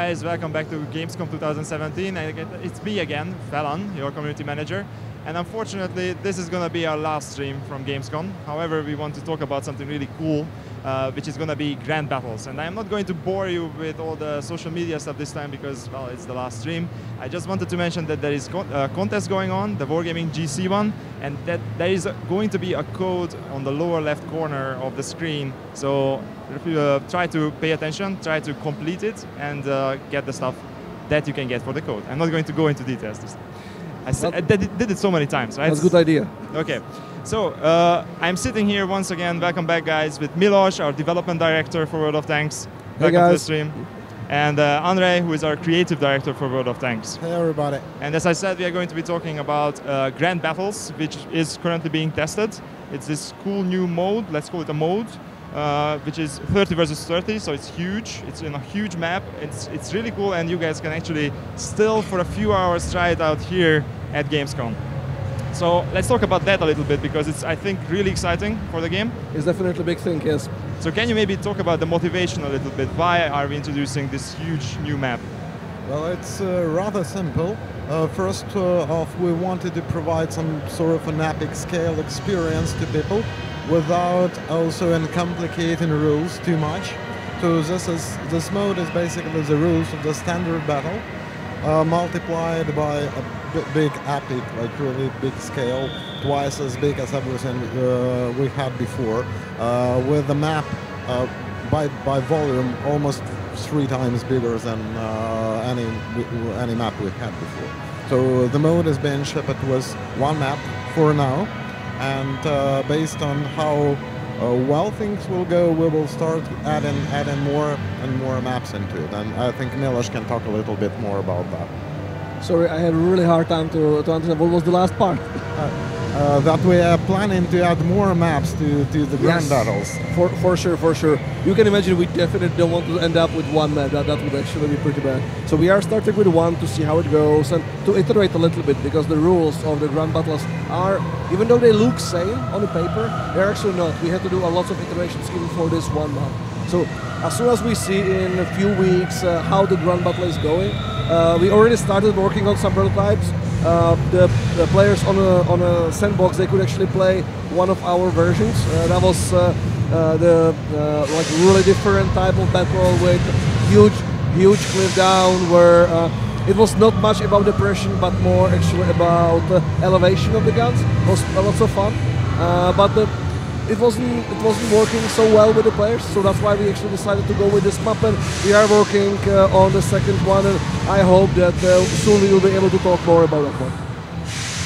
guys, welcome back to Gamescom 2017. It's me again, Fallon, your community manager. And unfortunately, this is going to be our last stream from Gamescom. However, we want to talk about something really cool, which is going to be Grand Battles. And I'm not going to bore you with all the social media stuff this time because, well, it's the last stream. I just wanted to mention that there is a contest going on, the Wargaming GC one, and that there is going to be a code on the lower left corner of the screen. So if you try to pay attention, try to complete it, and get the stuff that you can get for the code. I'm not going to go into details this time. I did it so many times, right? That's a good idea. Okay, so I'm sitting here once again. Welcome back, guys, with Milos, our development director for World of Tanks. Hey, Welcome guys. to the stream. And Andre, who is our creative director for World of Tanks. Hey, everybody. And as I said, we are going to be talking about Grand Battles, which is currently being tested. It's this cool new mode, let's call it a mode, which is 30 versus 30, so it's huge. It's in a huge map. It's really cool, and you guys can actually still, for a few hours, try it out here at Gamescom. So let's talk about that a little bit, because it's, I think, really exciting for the game. It's definitely a big thing, yes. So can you maybe talk about the motivation a little bit? Why are we introducing this huge new map? Well, it's rather simple. First off, we wanted to provide some sort of an epic scale experience to people without also complicating rules too much. So this mode is basically the rules of the standard battle, multiplied by a big epic, like really big scale, twice as big as everything we had before, with the map by volume almost 3 times bigger than any map we had before. So the mode is being shipped with one map for now, and based on how well things will go, we will start adding more and more maps into it. And I think Milos can talk a little bit more about that. Sorry, I had a really hard time to understand what was the last part. That we are planning to add more maps to the Grand Battles. For sure. You can imagine we definitely don't want to end up with one map. That would actually be pretty bad. So we are starting with one to see how it goes and to iterate a little bit, because the rules of the Grand Battles are, even though they look same on the paper, they're actually not. We have to do a lot of iterations even for this one map. So as soon as we see in a few weeks how the Grand Battle is going, we already started working on some prototypes. The players on a sandbox, they could actually play one of our versions. That was like really different type of battle with huge cliff down, where it was not much about depression, but more actually about elevation of the guns. It was lots of fun, but it wasn't working so well with the players, so that's why we actually decided to go with this map, and we are working on the second one, and I hope that soon we will be able to talk more about that one.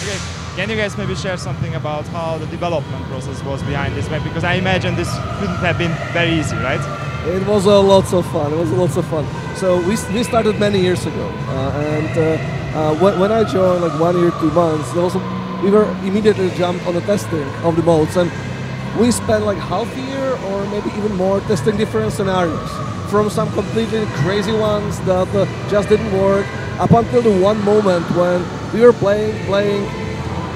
Okay, can you guys maybe share something about how the development process was behind this map? Because I imagine this couldn't have been very easy, right? It was lots of fun. So we started many years ago, and when I joined, like 1 year, 2 months, we were immediately jumped on the testing of the modes, and we spent like half a year or maybe even more testing different scenarios, from some completely crazy ones that just didn't work, up until the one moment when we were playing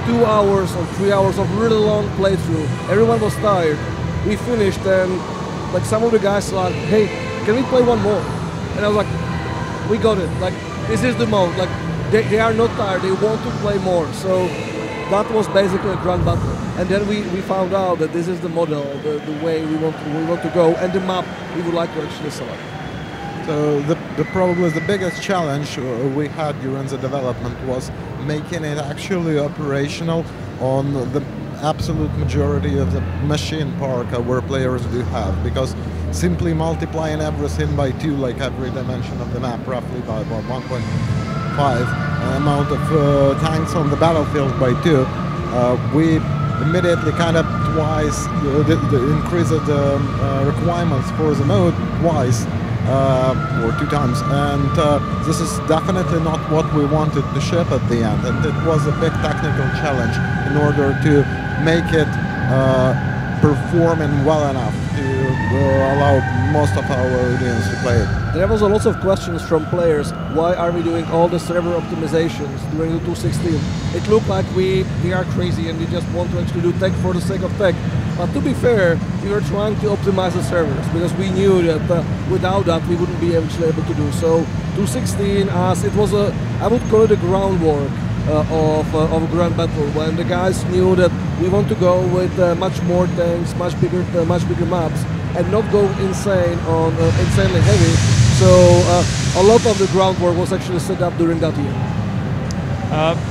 2 hours or 3 hours of really long playthrough. Everyone was tired. We finished, and like some of the guys were like, "Hey, can we play one more?" And I was like, "We got it. Like, this is the mode. Like, they are not tired. They want to play more." So that was basically a Grand Battle. And then we found out that this is the model, the way we want to go, and the map we would like to actually select. So probably the biggest challenge we had during the development was making it actually operational on the absolute majority of the machine park our players do have, because simply multiplying everything by 2, like every dimension of the map, roughly by 1.5 amount of tanks on the battlefield by 2, we immediately kind of twice increased the requirements for the mode twice, or 2 times, and this is definitely not what we wanted to ship at the end, and it was a big technical challenge in order to make it performing well enough to allow most of our audience to play it. There was a lot of questions from players. Why are we doing all the server optimizations during the 2.16? It looked like we are crazy and we just want to actually do tech for the sake of tech. But to be fair, we were trying to optimize the servers because we knew that without that we wouldn't be actually able to do so. 216, as it was a, I would call it a groundwork of a grand battle, when the guys knew that we want to go with much more tanks, much bigger maps, and not go insane on insanely heavy. So a lot of the groundwork was actually set up during that year.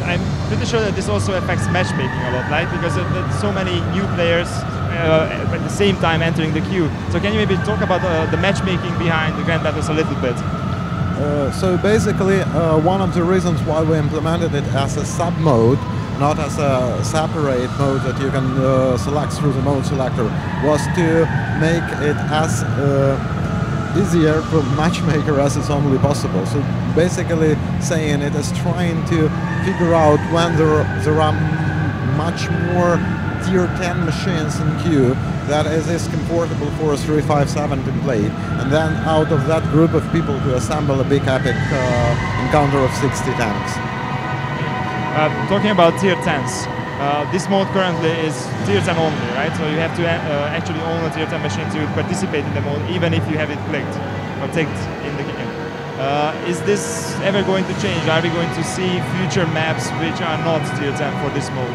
I'm pretty sure that this also affects matchmaking a lot, right? Because there's so many new players at the same time entering the queue. So can you maybe talk about the matchmaking behind the grand battles a little bit? So basically, one of the reasons why we implemented it as a sub-mode, not as a separate mode that you can select through the mode selector, was to make it as easier for matchmaker as it's only possible. So basically saying it is trying to figure out when there are much more tier 10 machines in queue that is comfortable for a 357 to play, and then out of that group of people to assemble a big epic encounter of 60 tanks. Talking about tier 10s, this mode currently is tier 10 only, right? So you have to actually own a tier 10 machine to participate in the mode, even if you have it clicked or ticked in the game. Is this ever going to change? Are we going to see future maps which are not tier 10 for this mode?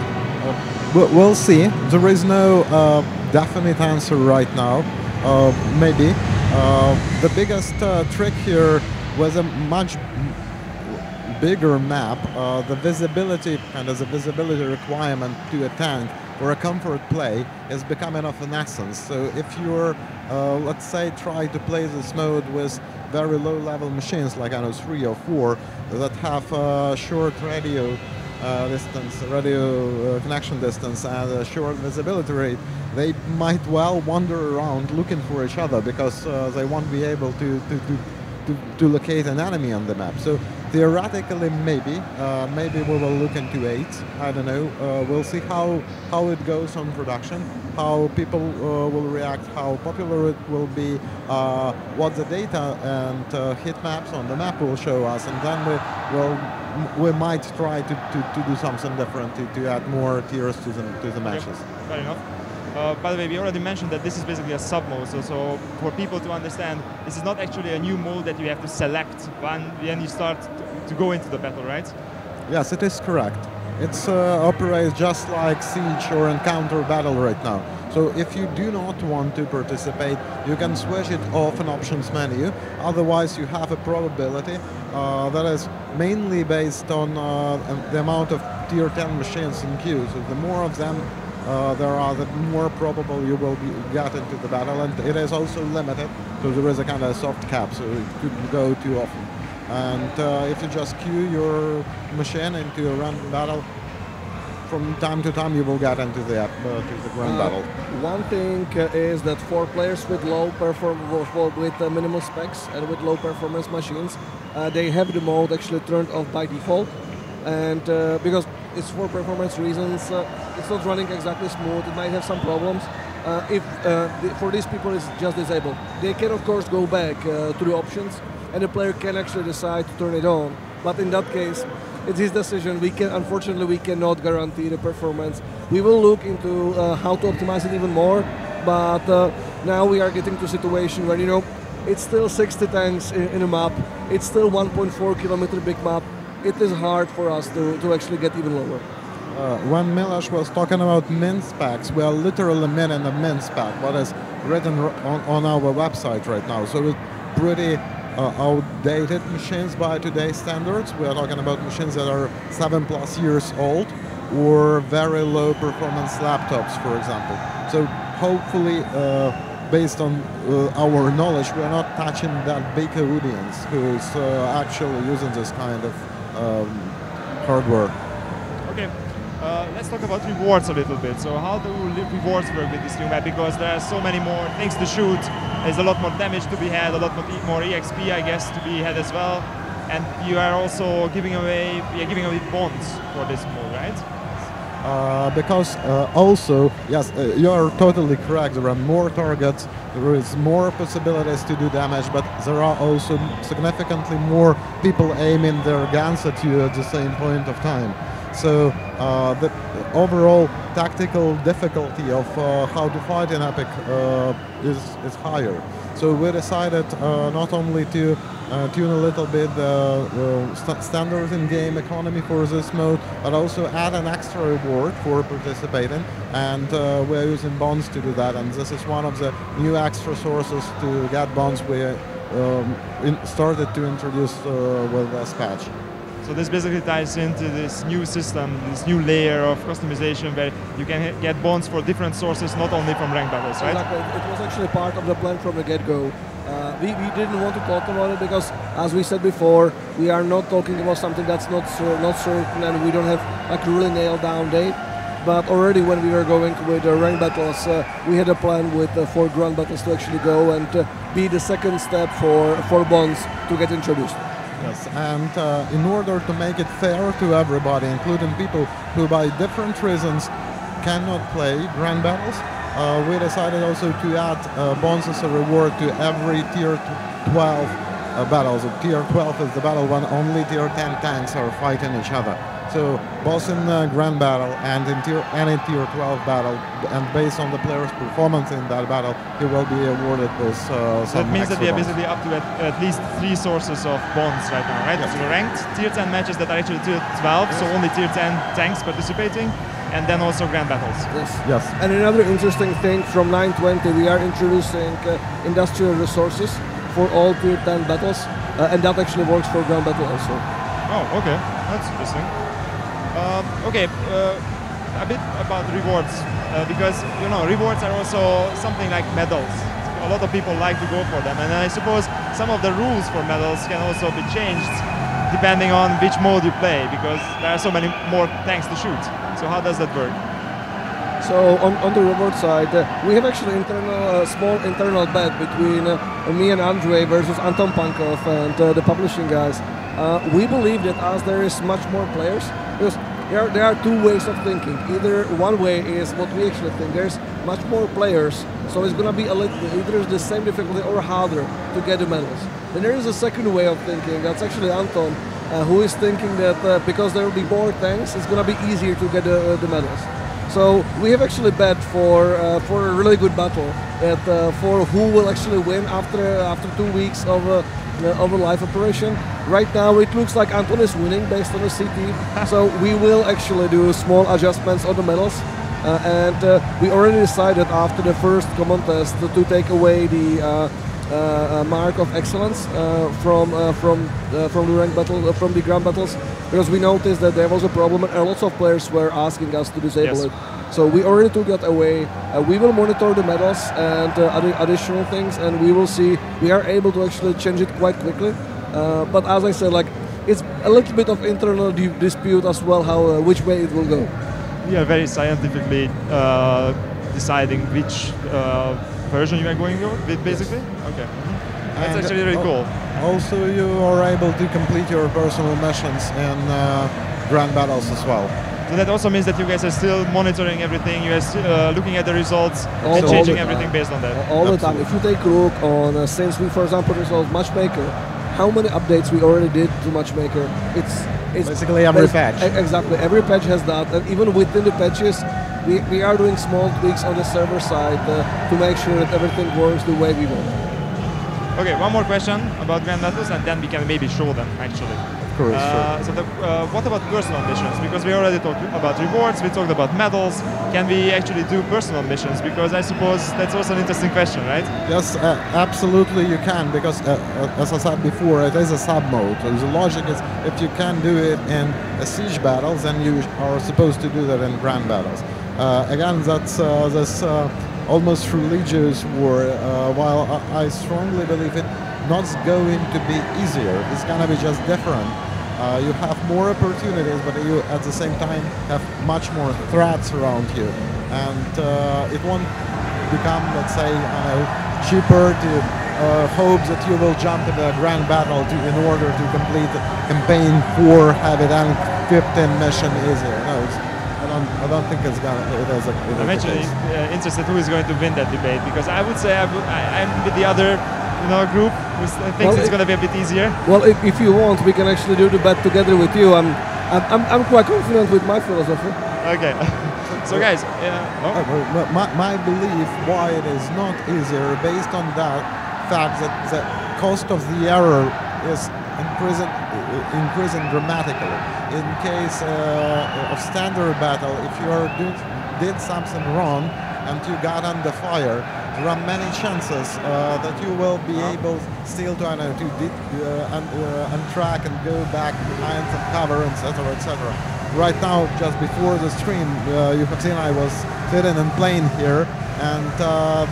We'll see. There is no definite answer right now. Maybe. The biggest trick here was a much bigger map. The visibility and as a visibility requirement to a tank or a comfort play is becoming of an essence. So if you're, let's say, try to play this mode with very low-level machines like I know 3 or 4 that have short radio connection distance and a short visibility rate, they might well wander around looking for each other because they won't be able to locate an enemy on the map. So theoretically, maybe we will look into 8. I don't know. We'll see how it goes on production, how people will react, how popular it will be, what the data and hit maps on the map will show us, and then we might try to do something different to add more tiers to the matches. Yep, fair enough. By the way, we already mentioned that this is basically a sub-mode, so for people to understand, this is not actually a new mode that you have to select when you start to go into the battle, right? Yes, it is correct. It operates just like Siege or Encounter Battle right now. So if you do not want to participate, you can switch it off an options menu. Otherwise, you have a probability that is mainly based on the amount of tier 10 machines in queue. So the more of them there are, the more probable you will get into the battle, and it is also limited, so there is a kind of soft cap, so it couldn't go too often. And if you just queue your machine into a random battle, from time to time you will get into the grand battle. One thing is that for players with low performance, with minimal specs and with low performance machines, they have the mode actually turned off by default, and because it's for performance reasons, it's not running exactly smooth, it might have some problems. For these people it's just disabled. They can of course go back to the options, and the player can actually decide to turn it on, but in that case it's his decision. Unfortunately we cannot guarantee the performance. We will look into how to optimize it even more, but now we are getting to a situation where, you know, it's still 60 tanks in a map, it's still 1.4 kilometer big map. It is hard for us to actually get even lower. When Miloš was talking about min specs, we are literally meaning a min spec, what is written on our website right now. So it's pretty outdated machines by today's standards. We are talking about machines that are 7+ years old, or very low performance laptops, for example. So hopefully, based on our knowledge, we are not touching that big audience who's actually using this kind of hardware. Okay, let's talk about rewards a little bit. So how do rewards work with this new map? Because there are so many more things to shoot, there's a lot more damage to be had, a lot more EXP, I guess, to be had as well. And you are also giving away bonds for this mode, right? Because also, yes, you are totally correct, there are more targets, there is more possibilities to do damage, but there are also significantly more people aiming their guns at you at the same point of time. So the overall tactical difficulty of how to fight in Epic is higher. So we decided not only to tune a little bit the standard in-game economy for this mode, but also add an extra reward for participating, and we're using bonds to do that, and this is one of the new extra sources to get bonds we started to introduce with this patch. So this basically ties into this new system, this new layer of customization where you can get bonds for different sources, not only from ranked battles, right? Exactly. It was actually part of the plan from the get-go. We didn't want to talk about it because, as we said before, we are not talking about something that's not certain, and we don't have like a really nailed down date. But already when we were going with ranked battles, we had a plan with 4 grand battles to actually go and be the second step for bonds to get introduced. Yes, and in order to make it fair to everybody, including people who by different reasons cannot play grand battles, we decided also to add bonds as a reward to every tier 12 battles. Tier 12 is the battle when only tier 10 tanks are fighting each other. So both in grand battle and in any tier 12 battle, and based on the player's performance in that battle, he will be awarded with some That means that we are bonds. basically up to at least 3 sources of bonds right now, right? Yes. So ranked tier 10 matches that are actually tier 12, so only tier 10 tanks participating, and then also grand battles. Yes. Yes. And another interesting thing, from 920 we are introducing industrial resources for all tier 10 battles, and that actually works for grand battle also. Oh, okay, that's interesting. A bit about rewards, because rewards are also something like medals. A lot of people like to go for them, and I suppose some of the rules for medals can also be changed depending on which mode you play, because there are so many more tanks to shoot. So how does that work? So on the reward side, we have actually small internal bet between me and Andrei versus Anton Pankov and the publishing guys. We believe that as there is much more players, because there are 2 ways of thinking. Either one way is what we actually think. There's much more players, so it's going to be either the same difficulty or harder to get the medals. Then there is a second way of thinking. That's actually Anton, who is thinking that because there will be more tanks, it's going to be easier to get the medals. So we have actually bet for a really good battle, that for who will actually win after 2 weeks of a live operation. Right now it looks like Anton is winning based on the CT, so we will actually do small adjustments on the medals, and we already decided after the first common test to take away the mark of excellence from the ranked battle, from the grand battles, because we noticed that there was a problem and lots of players were asking us to disable it. So we already took that away. We will monitor the medals and other additional things, and we will see. We are able to actually change it quite quickly. But as I said, like, it's a little bit of internal dispute as well, how which way it will go. We are very scientifically deciding which version you are going with, basically. Okay, that's actually really cool. Also, you are able to complete your personal missions in grand battles as well. So that also means that you guys are still monitoring everything, you are still looking at the results and changing everything based on that. All the time. If you take a look on, since we, for example, resolved Matchmaker, how many updates we already did to Matchmaker? It's basically every patch. Exactly, every patch has that, and even within the patches, we are doing small tweaks on the server side to make sure that everything works the way we want. Okay, one more question about grand battles, and then we can maybe show them actually. Sure. So what about personal missions? Because we already talked about rewards, we talked about medals. Can we actually do personal missions? Because I suppose that's also an interesting question, right? Yes, absolutely you can, because as I said before, it is a sub-mode. So the logic is, if you can do it in a siege battles, then you are supposed to do that in grand battles. Again, that's this almost religious war, while I strongly believe it not going to be easier. It's going to be just different. You have more opportunities, but you at the same time have much more threats around you, and it won't become, let's say, cheaper to hope that you will jump in a grand battle in order to complete the campaign 4, have it and 15 mission easier. No, I don't think it's gonna. I'm actually interested who is going to win that debate, because I would say I'm with the other group who thinks it's going to be a bit easier. Well, if you want, we can actually do the bet together with you. I'm quite confident with my philosophy. Okay. So guys, my belief why it is not easier based on that fact that the cost of the error is increasing dramatically. In case of standard battle, if you did something wrong and you got under fire, there are many chances that you will be able still to untrack and go back behind some cover, etc., etc. Right now, just before the stream, you have seen I was sitting and playing here, and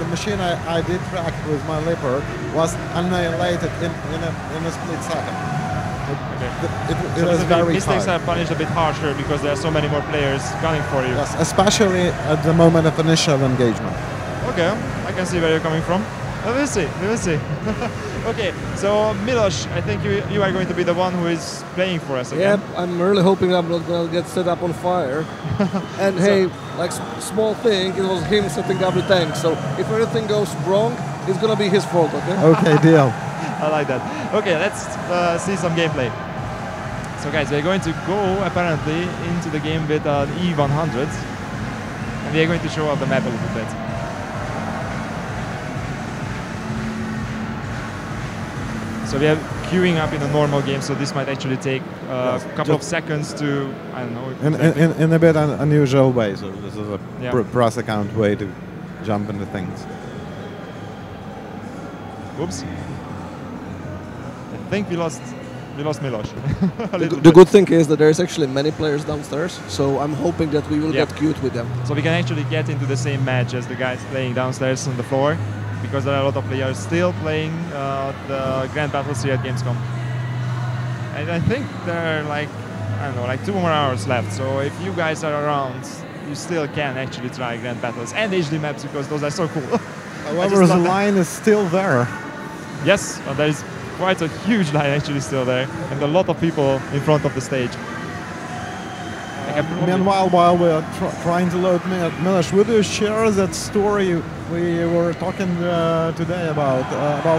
the machine I did track with my Leopard was annihilated in a split second. It was very mistakes high. are punished a bit harsher because there are so many more players gunning for you. Yes, especially at the moment of initial engagement. Okay, I can see where you're coming from. We'll see, we'll see. Okay, so Milos, I think you are going to be the one who is playing for us again. Yep, I'm really hoping I'm not going to get set up on fire. And hey, like small thing, it was him setting up the tank, so if everything goes wrong, it's going to be his fault, okay? Okay, deal. I like that. Okay, let's see some gameplay. So guys, we're going to go apparently into the game with an E100, and we are going to show off the map a little bit. So we are queuing up in a normal game, so this might actually take a couple of seconds to, I don't know. In a bit unusual way, so this is a Yeah. press account way to jump into things. Oops. I think we lost Milos. The good thing is that there's actually many players downstairs, so I'm hoping that we will get queued with them. So we can actually get into the same match as the guys playing downstairs on the floor, because there are a lot of players still playing the Grand Battles here at Gamescom. And I think there are like, I don't know, like 2 more hours left. So if you guys are around, you still can actually try Grand Battles and HD maps, because those are so cool. However, the line is still there. Yes, there is quite a huge line actually still there, and a lot of people in front of the stage. Meanwhile, while we're trying to load Milos, would you share that story we were talking today about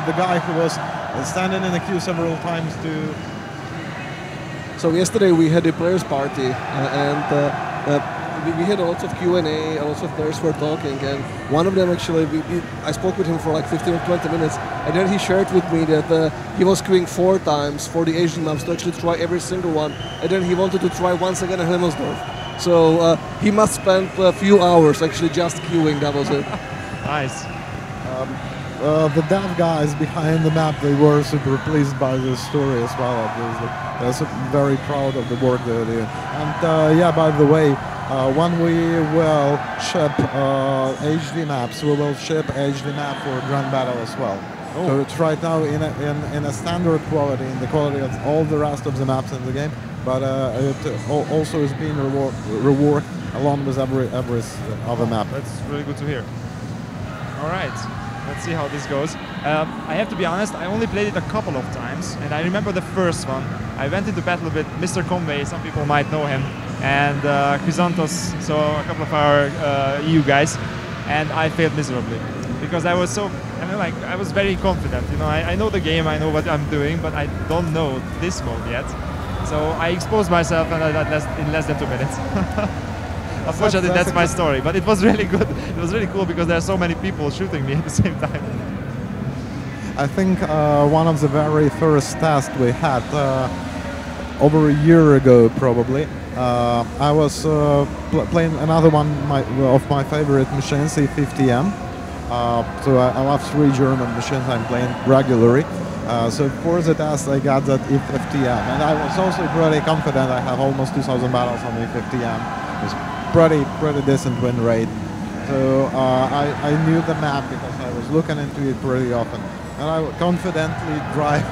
the guy who was standing in the queue several times to... So yesterday we had a players party, and we had a lot of Q&A, a lot of players were talking, and one of them actually, I spoke with him for like 15 or 20 minutes, and then he shared with me that he was queuing 4 times for the Asian maps to actually try every single one, and then he wanted to try once again at Himmelsdorf. So he must spend a few hours actually just queuing, that was it. Nice. The dev guys behind the map, they were super pleased by this story as well, obviously. They're very proud of the work they're doing. And yeah, by the way, when we will ship HD maps, we will ship HD map for Grand Battle as well. Oh. So it's right now in a standard quality, in the quality of all the rest of the maps in the game, but it also is being reworked along with every other map. That's really good to hear. All right, let's see how this goes. I have to be honest, I only played it a couple of times, and I remember the first one. I went into battle with Mr. Conway, some people might know him, and Chrysanthos, so a couple of our EU guys, and I failed miserably because I was so, I was very confident. You know, I know the game, I know what I'm doing, but I don't know this mode yet. So I exposed myself in less than 2 minutes. Unfortunately, that's my story, but it was really good. It was really cool because there are so many people shooting me at the same time. I think one of the very first tests we had over a year ago, probably. I was playing another one of my favorite machines, E50M. So I love 3 German machines I'm playing regularly. So for the test, I got that E50M, and I was also pretty confident. I have almost 2,000 battles on E50M. It's pretty decent win rate. So I knew the map because I was looking into it pretty often, and I confidently drive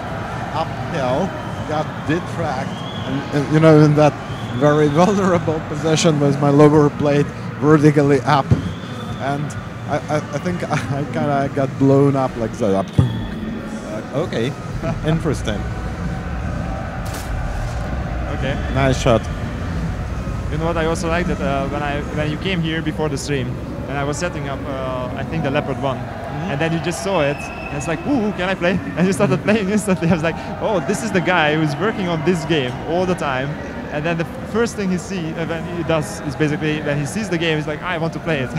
uphill, got detracked, and you know, in that very vulnerable position with my lower plate vertically up, and I think I kind of got blown up like that. Okay, interesting. Okay. Nice shot. You know what? I also like that when you came here before the stream, and I was setting up, I think the Leopard 1, and then you just saw it, and it's like, ooh, can I play? And you started playing instantly. I was like, oh, this is the guy who's working on this game all the time, and then the first thing when he does is basically when he sees the game, he's like, I want to play it.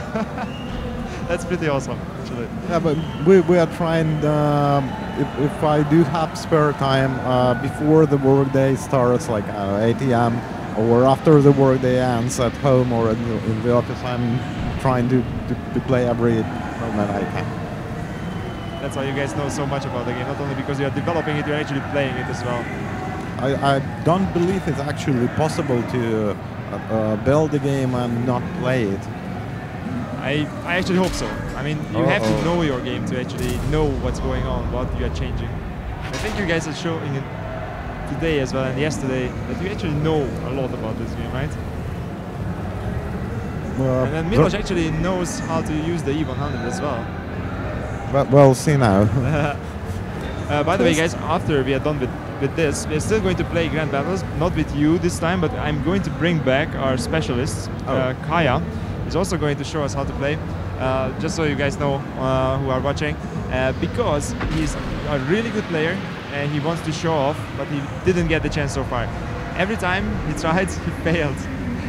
That's pretty awesome, actually. Yeah, but we are trying, if I do have spare time before the workday starts, like 8 AM, or after the workday ends at home or in the office, I'm trying to play every moment I can. That's why you guys know so much about the game, not only because you're developing it, you're actually playing it as well. I don't believe it's actually possible to build a game and not play it. I actually hope so. I mean, you have to know your game to actually know what's going on, what you are changing. I think you guys are showing it today as well and yesterday that you actually know a lot about this game, right? And then Milos actually knows how to use the E100 as well. But we'll see now. By the way, guys, after we are done with this, we're still going to play Grand Battles, not with you this time, but I'm going to bring back our specialist, Kaya. He's also going to show us how to play, just so you guys know who are watching, because he's a really good player and he wants to show off, but he didn't get the chance so far. Every time he tried, he failed.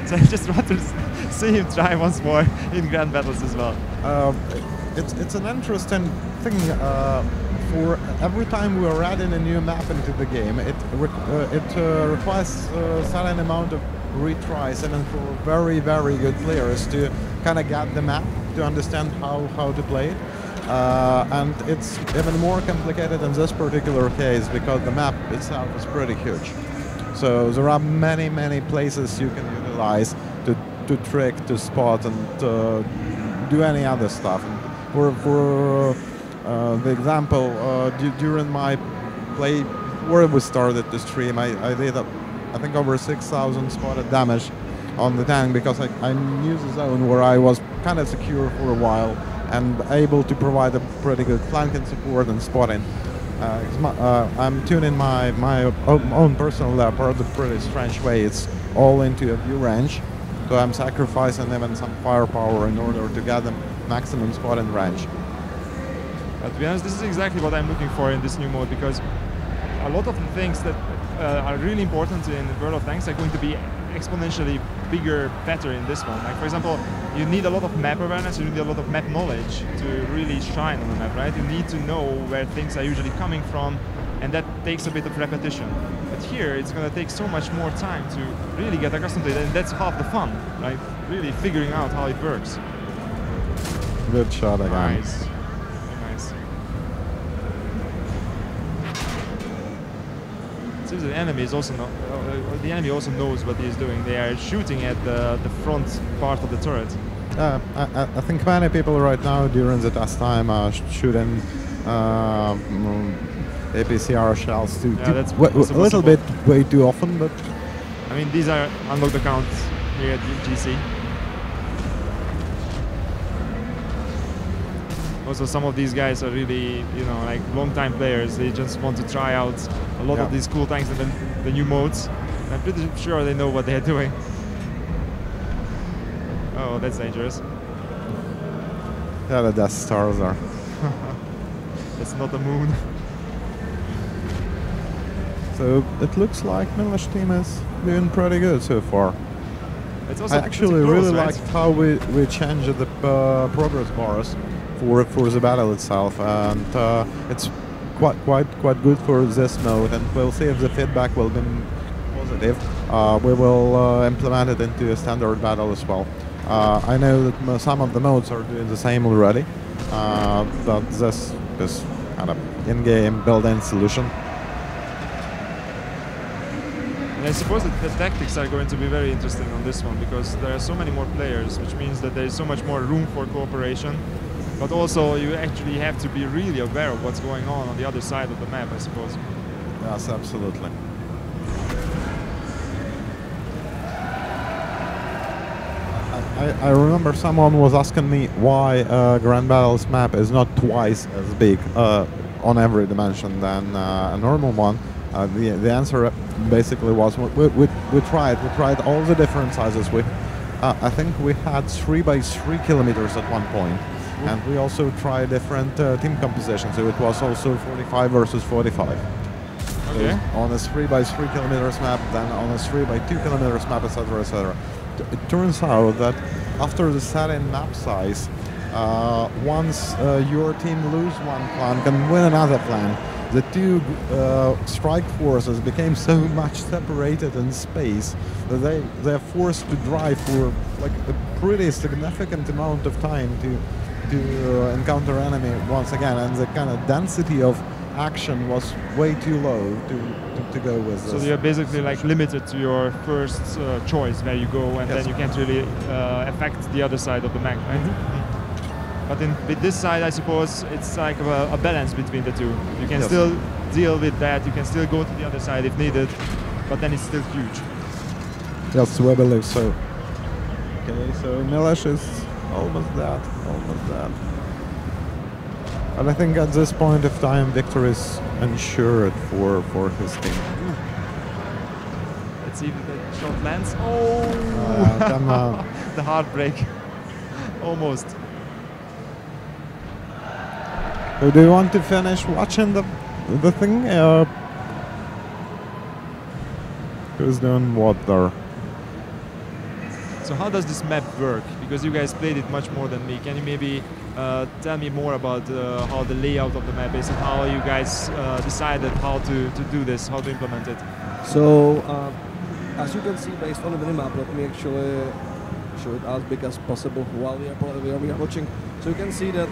So I just want to see him try once more in Grand Battles as well. It's an interesting thing. For every time we are adding a new map into the game, it requires a certain amount of retries, and then for very, very good players to kind of get the map, to understand how to play it. And it's even more complicated in this particular case because the map itself is pretty huge. So there are many, many places you can utilize to trick, to spot, and to do any other stuff. And for the example, during my play, where we started the stream, I did, I think, over 6,000 spotted damage on the tank because I knew the zone where I was kind of secure for a while and able to provide a pretty good flanking support and spotting. I'm tuning my own personal Leopard a pretty strange way. It's all into a view range, so I'm sacrificing even some firepower in order to get the maximum spotting range. To be honest, this is exactly what I'm looking for in this new mode, because a lot of the things that are really important in World of Tanks are going to be exponentially bigger, better in this one. Like, for example, you need a lot of map awareness, you need a lot of map knowledge to really shine on the map, right? You need to know where things are usually coming from, and that takes a bit of repetition. But here, it's going to take so much more time to really get accustomed to it, and that's half the fun, right? Really figuring out how it works. Good shot again. Nice. Seems the enemy is also the enemy also knows what he's doing. They are shooting at the front part of the turret. I think many people right now during the test time are shooting APCR shells a little bit way too often, but I mean, these are unlocked accounts here at GC. Also, some of these guys are really, you know, like long-time players. They just want to try out a lot of these cool tanks and then the new modes. And I'm pretty sure they know what they're doing. Oh, that's dangerous. Yeah, the Death Stars are. That's not the moon. So it looks like Milos team is doing pretty good so far. It's also I actually close, really right? liked how we changed the progress bars for the battle itself, and it's quite good for this mode, and we'll see if the feedback will be positive. We will implement it into a standard battle as well. I know that some of the modes are doing the same already, but this is kind of in-game built-in solution. And I suppose that the tactics are going to be very interesting on this one, because there are so many more players, which means that there is so much more room for cooperation. But also, you actually have to be really aware of what's going on the other side of the map, I suppose. Yes, absolutely. I remember someone was asking me why Grand Battles map is not twice as big on every dimension than a normal one. The answer basically was we tried all the different sizes. I think we had 3 by 3 kilometers at one point. And we also tried different team compositions, so it was also 45 versus 45. Okay. On a 3x3 kilometers map, then on a 3x2 kilometers map, etc., etc. It turns out that after the set-in map size, once your team lose one flank and win another flank, the two strike forces became so much separated in space that they're forced to drive for like a pretty significant amount of time to encounter enemy once again, and the kind of density of action was way too low to go with this. So you're basically like limited to your first choice where you go, and Yes. then you can't really affect the other side of the map, right? But with this side, I suppose it's like a balance between the two. You can Yes. still deal with that, you can still go to the other side if needed, but then it's still huge. Yes, we believe so. Okay, so Milesh is almost dead, almost dead. But I think at this point of time, victory is ensured for his team. Let's see if the shot lands. Oh! Come on. The heartbreak. Almost. So do you want to finish watching the thing? Who's doing what there? So how does this map work? Because you guys played it much more than me. Can you maybe tell me more about how the layout of the map is and how you guys decided how to do this, how to implement it? So, as you can see, based on the minimap, let me actually show it as big as possible while we are watching. So you can see that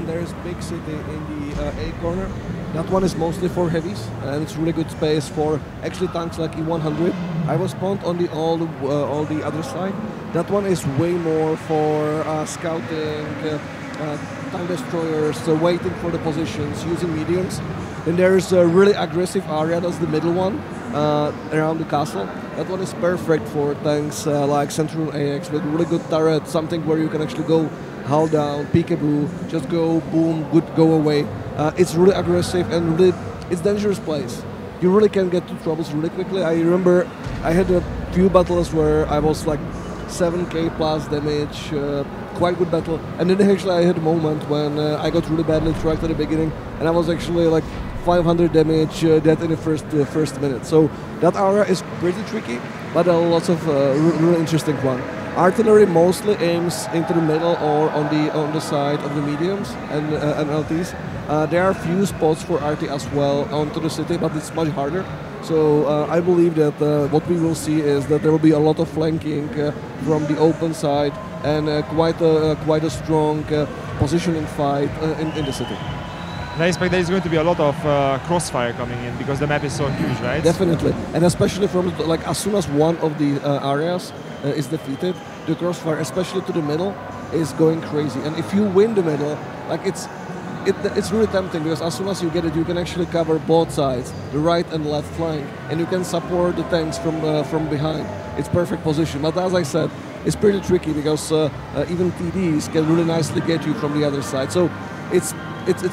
there is big city in the A corner. That one is mostly for heavies, and it's really good space for actually tanks like E100. I was spawned on all the other side. That one is way more for scouting, tank destroyers, waiting for the positions, using mediums. Then there is a really aggressive area, that's the middle one, around the castle. That one is perfect for tanks like Central AX with really good turret, something where you can actually go hull down, peekaboo, just go boom, good, go away. It's really aggressive and really, it's dangerous place. You really can get to troubles really quickly. I remember I had a few battles where I was like 7k plus damage, quite good battle. And then actually I had a moment when I got really badly tracked at the beginning, and I was actually like 500 damage dead in the first minute. So that area is pretty tricky, but there are lots of really interesting one. Artillery mostly aims into the middle or on the side of the mediums and LTs. There are a few spots for RT as well onto the city, but it's much harder. So I believe that what we will see is that there will be a lot of flanking from the open side and quite a strong positioning fight in the city. And I expect there is going to be a lot of crossfire coming in because the map is so huge, right? Definitely, and especially from like as soon as one of the areas is defeated, the crossfire, especially to the middle, is going crazy. And if you win the middle, like it's really tempting because as soon as you get it, you can actually cover both sides, the right and left flank, and you can support the tanks from behind. It's perfect position. But as I said, it's pretty tricky because even TDs can really nicely get you from the other side. So it's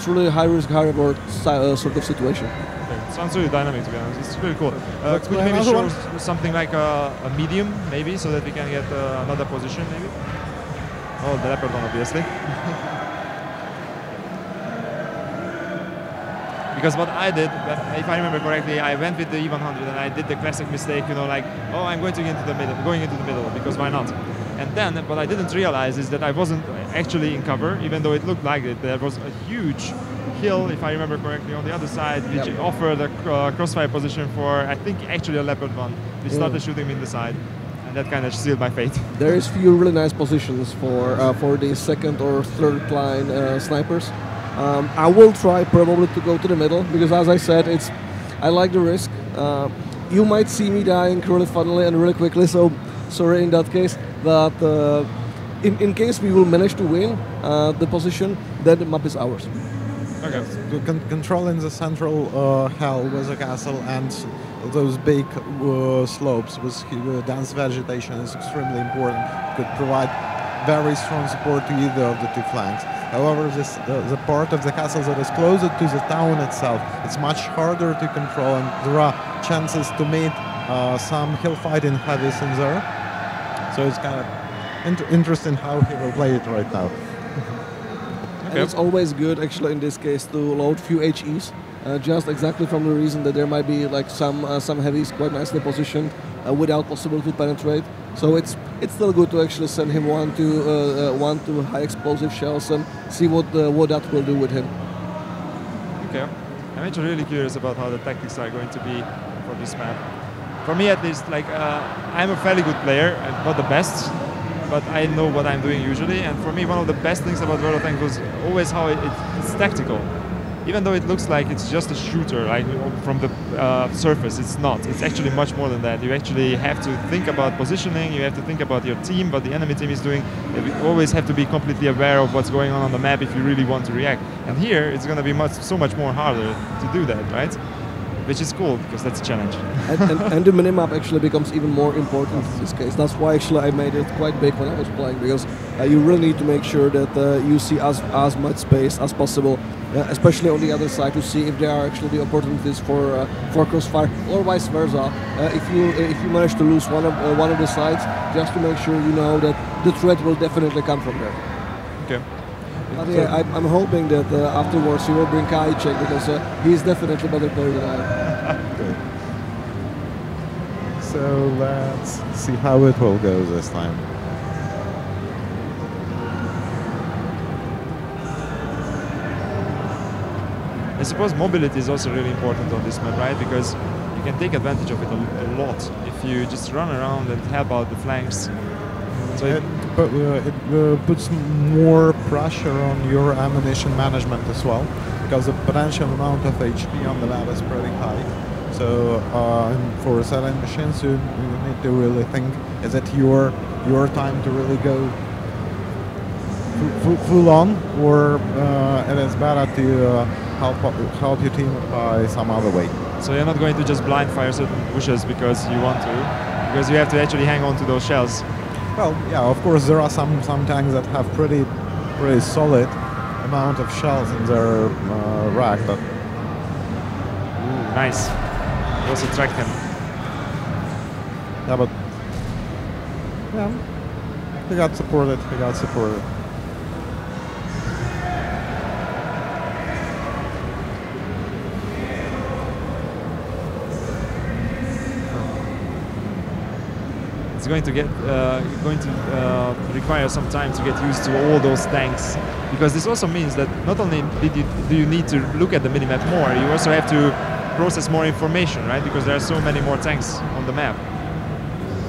really a high risk, high reward sort of situation. Okay. Sounds really dynamic, to be honest. It's really cool. Let's Could you play maybe another show something like a medium, maybe, so that we can get another position, maybe? Oh, the leopard one, obviously. Because what I did, if I remember correctly, I went with the E100 and I did the classic mistake, you know, like, oh, I'm going into the middle, because why not? And then what I didn't realize is that I wasn't actually in cover, even though it looked like it. There was a huge hill, if I remember correctly, on the other side, which offered a crossfire position for, I think, actually a leopard one, which started shooting me in the side. And that kind of sealed my fate. There is few really nice positions for the second or third line snipers. I will try probably to go to the middle because, as I said, I like the risk. You might see me dying really funnily and really quickly, so sorry in that case. But in case we will manage to win the position, then the map is ours. Okay. Controlling the central hell with the castle and those big slopes with dense vegetation is extremely important. Could provide very strong support to either of the two flanks. However, the part of the castle that is closer to the town itself, it's much harder to control, and there are chances to meet some hill fighting heavies in there. So it's kind of interesting how he will play it right now. And it's always good, actually, in this case, to load few HEs just exactly from the reason that there might be like some heavies quite nicely positioned without possibility to penetrate. So it's still good to actually send him one to high explosive shells and see what that will do with him. Okay, I'm actually really curious about how the tactics are going to be for this map. For me, at least, like I'm a fairly good player, and not the best, but I know what I'm doing usually. And for me, one of the best things about World of Tanks was always how it's tactical. Even though it looks like it's just a shooter, like from the surface, it's not. It's actually much more than that. You actually have to think about positioning. You have to think about your team, what the enemy team is doing. You always have to be completely aware of what's going on the map if you really want to react. And here, it's going to be so much more harder to do that, right? Which is cool, because that's a challenge. and the minimap actually becomes even more important in this case. That's why actually I made it quite big when I was playing, because you really need to make sure that you see as much space as possible, especially on the other side, to see if there are actually the opportunities for crossfire, or vice versa. If you manage to lose one of the sides, just to make sure you know that the threat will definitely come from there. Okay. But yeah, I'm hoping that afterwards he will bring Kaichek, because he's definitely a better player than I am. Good. So let's see how it will go this time. I suppose mobility is also really important on this map, right? Because you can take advantage of it a lot if you just run around and help out the flanks. So it puts more pressure on your ammunition management as well, because the potential amount of HP on the map is pretty high. So for certain machines, you need to really think: is it your time to really go full on, or it is better to help your team by some other way? So you're not going to just blind fire certain bushes because you want to, because you have to actually hang on to those shells. Well, yeah, of course there are some tanks that have pretty solid amount of shells in their rack, but nice. Also tracked him. Yeah, but yeah, he got supported. It's going to require some time to get used to all those tanks, because this also means that not only do you need to look at the minimap more, you also have to process more information, right? Because there are so many more tanks on the map.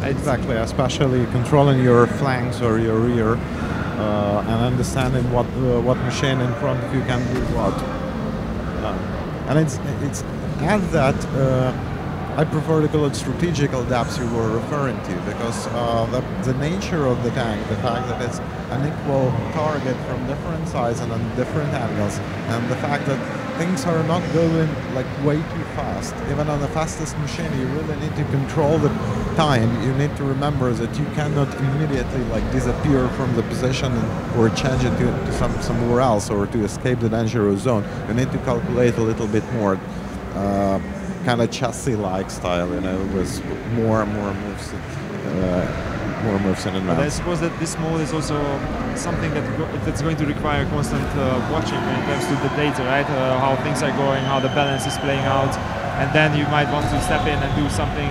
Exactly, especially controlling your flanks or your rear, and understanding what machine in front of you can do what. And it's at that. I prefer to call it strategical depths you were referring to, because the nature of the tank, the fact that it's an equal target from different sides and on different angles, and the fact that things are not going like way too fast. Even on the fastest machine, you really need to control the time. You need to remember that you cannot immediately like disappear from the position or change it to somewhere else, or to escape the dangerous zone. You need to calculate a little bit more. Kind of chassis-like style, you know, with more moves in advance. But I suppose that this mode is also something that's going to require constant watching when it comes to the data, right? How things are going, how the balance is playing out, and then you might want to step in and do something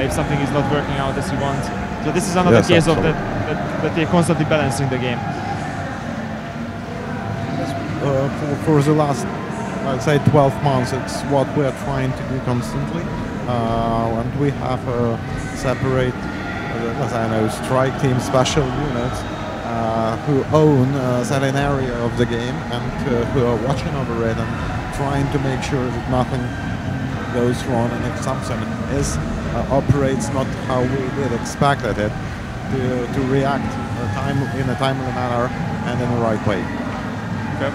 if something is not working out as you want. So this is another case of that they're constantly balancing the game. For the last, I'd say 12 months, it's what we're trying to do constantly, and we have a separate, as I know, strike team special units who own a certain area of the game, and who are watching over it and trying to make sure that nothing goes wrong, and if something operates not how we did expected it, to react in a timely manner and in the right way. Okay.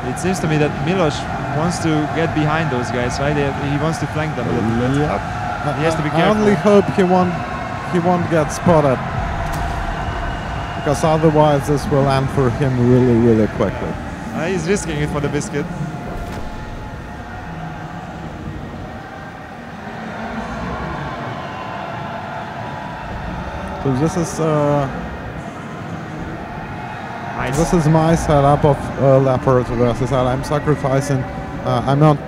It seems to me that Milos wants to get behind those guys, right? He wants to flank them a little bit. Yep. He has to be careful. I only hope he won't get spotted, because otherwise this will end for him really quickly. He's risking it for the biscuit. So this is Nice. This is my setup of Leopard versus I'm sacrificing. I'm not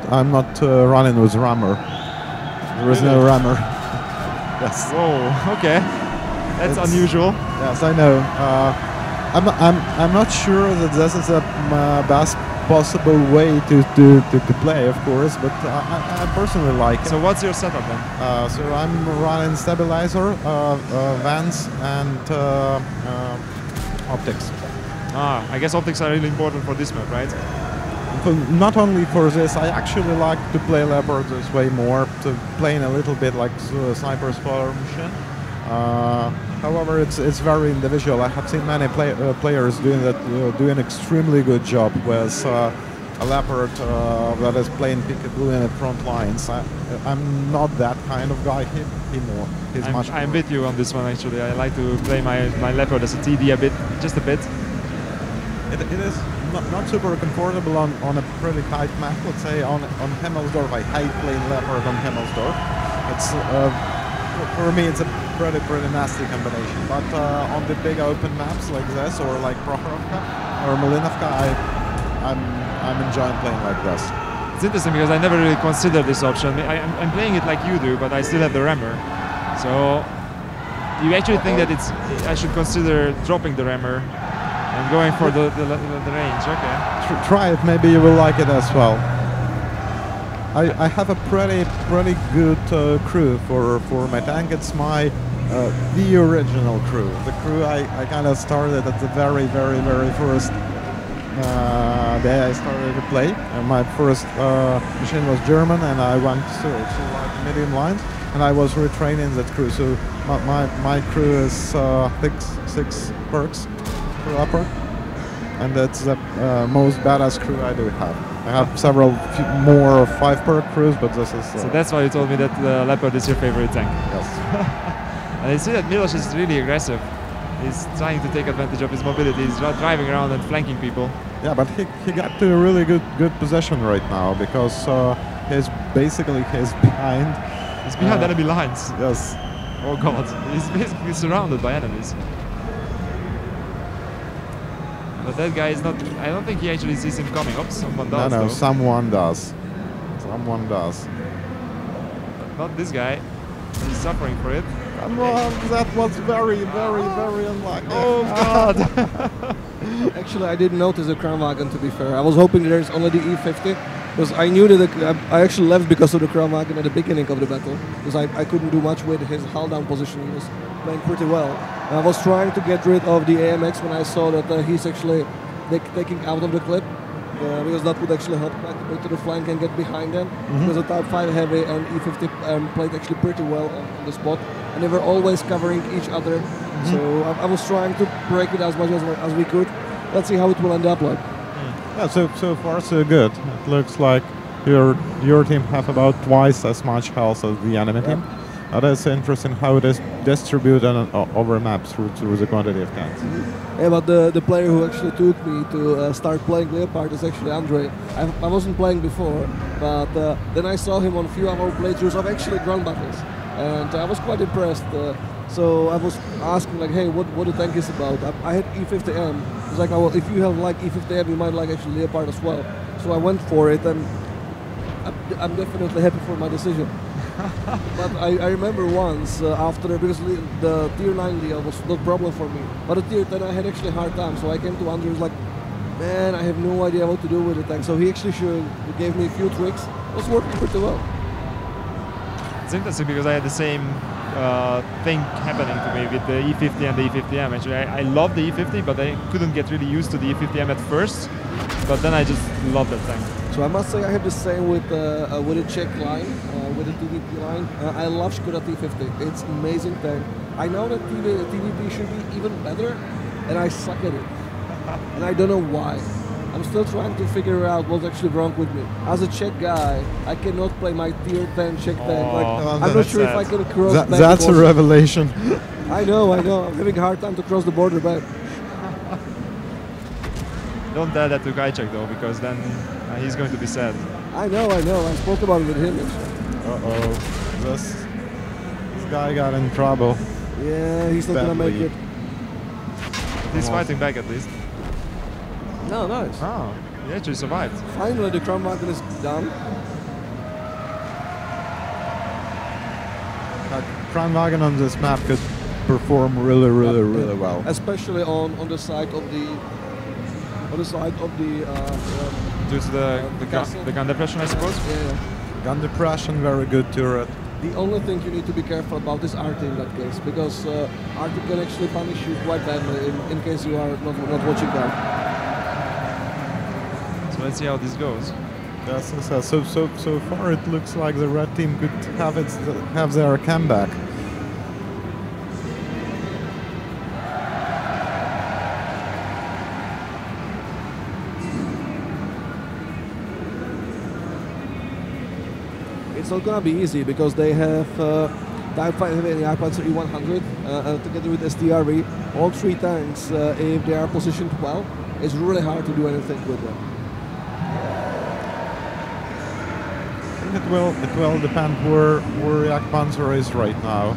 running with rammer. There is no rammer. Yes. Whoa. Okay. That's It's- unusual. Yes, I know. I'm not sure that this is the best possible way to play, of course, but I personally like it. So what's your setup then? So I'm running stabilizer, vents, and optics. I guess optics are really important for this map, right? Not only for this, I actually like to play Leopard this way more, to playing a little bit like Sniper Spoiler Machine. However, it's very individual. I have seen many players doing that, doing extremely good job with a Leopard that is playing peekaboo in the front lines. I'm not that kind of guy. He's much. I'm with you on this one actually. I like to play my Leopard as a TD a bit, just a bit. It is not super comfortable on a pretty tight map. Let's say on Himmelsdorf, I hate playing Leopard on Himmelsdorf. It's for me it's a pretty nasty combination. But on the big open maps like this, or like Prokhorovka or Malinovka, I'm enjoying playing like this. It's interesting because I never really considered this option. I'm playing it like you do, but I still have the rammer. So do you actually think that I should consider dropping the rammer and going for the range? Okay. Try it. Maybe you will like it as well. I have a pretty good crew for my tank. It's my the original crew. The crew I kind of started at the very first day I started to play. My first machine was German, and I went to like medium lines, and I was retraining that crew. So my crew is six perks per Leopard, and that's the most badass crew I do have. I have several more 5-perk crews, but this is... So that's why you told me that the Leopard is your favorite tank. Yes. And I see that Milos is really aggressive. He's trying to take advantage of his mobility. He's driving around and flanking people. Yeah, but he got to a really good position right now, because he's behind. He's behind enemy lines. Yes. Oh god, he's basically surrounded by enemies. But that guy is not... I don't think he actually sees him coming. Oops, someone does. No, though. someone does. Someone does. But not this guy. He's suffering for it. That was very unlucky. Oh god! Actually, I didn't notice the Kranwagen, to be fair. I was hoping there's only the E50, because I knew that I actually left because of the Kranwagen at the beginning of the battle, because I couldn't do much with his hull down position. He was playing pretty well. And I was trying to get rid of the AMX when I saw that he's actually taking out of the clip, because that would actually help quite a bit to the flank and get behind them. Because the Type 5 Heavy and E50 played actually pretty well on the spot, and they were always covering each other. So I was trying to break it as much as we could. Let's see how it will end up like. Yeah, so far so good. It looks like your team have about twice as much health as the enemy team. That is interesting how it is distributed over maps through the quantity of tanks. Yeah, but the player who actually took me to start playing Leopard is actually Andre. I wasn't playing before, but then I saw him on a few of our playthroughs of actually ground battles, and I was quite impressed. So I was asking like, hey, what the tank is about. I had E50M. It's like, oh, well, if you have like E50M, you might like actually Leopard as well. So I went for it, and I'm definitely happy for my decision. But I remember once after, because the tier 9 deal was no problem for me, but the tier 10 I had actually a hard time, so I came to Andre, was like, man, I have no idea what to do with the tank. So he actually gave me a few tricks. It was working pretty well. It's interesting because I had the same thing happening to me with the E50 and the E50M. Actually, I love the E50, but I couldn't get really used to the E50M at first. But then I just love that tank. So I must say I have the same with the Czech line, with the TVP line. I love Skoda T50. It's an amazing tank. I know that TVP should be even better, and I suck at it. And I don't know why. I'm still trying to figure out what's actually wrong with me. As a Czech guy, I cannot play my tier 10 Czech tank. Like, I'm not sure if I can cross back. That's a revelation. I know. I'm having a hard time to cross the border back. Don't tell that to Kajczak though, because then he's going to be sad. I know. I spoke about it with him. Uh-oh. This guy got in trouble. Yeah, he's not gonna make it. He's fighting back at least. No, nice. Oh, he actually survived. Finally, the Kranwagen is done. Kranwagen on this map could perform really well. Especially on the side of the Due to the gun depression, I suppose. Yeah. Gun depression, very good turret. The only thing you need to be careful about is RT in that case, because RT can actually punish you quite badly in case you are not watching that. So let's see how this goes. Yes, so far it looks like the red team could have their comeback. It's not gonna be easy because they have Type 5 and Panzer E100 together with STRV. All three tanks, if they are positioned well, it's really hard to do anything with them. I think it will depend where Panzer is right now,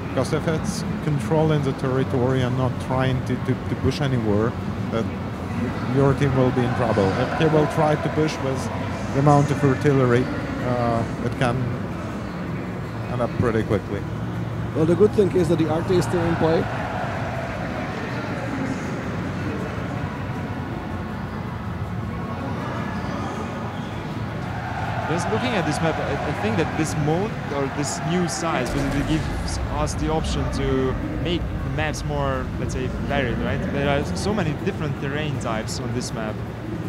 because if it's controlling the territory and not trying to push anywhere, that your team will be in trouble. If they will try to push with the amount of artillery, it can end up pretty quickly. Well, the good thing is that the RT is still in play. Just looking at this map, I think that this mode or this new size basically gives us the option to make the maps more, let's say, varied, right? There are so many different terrain types on this map.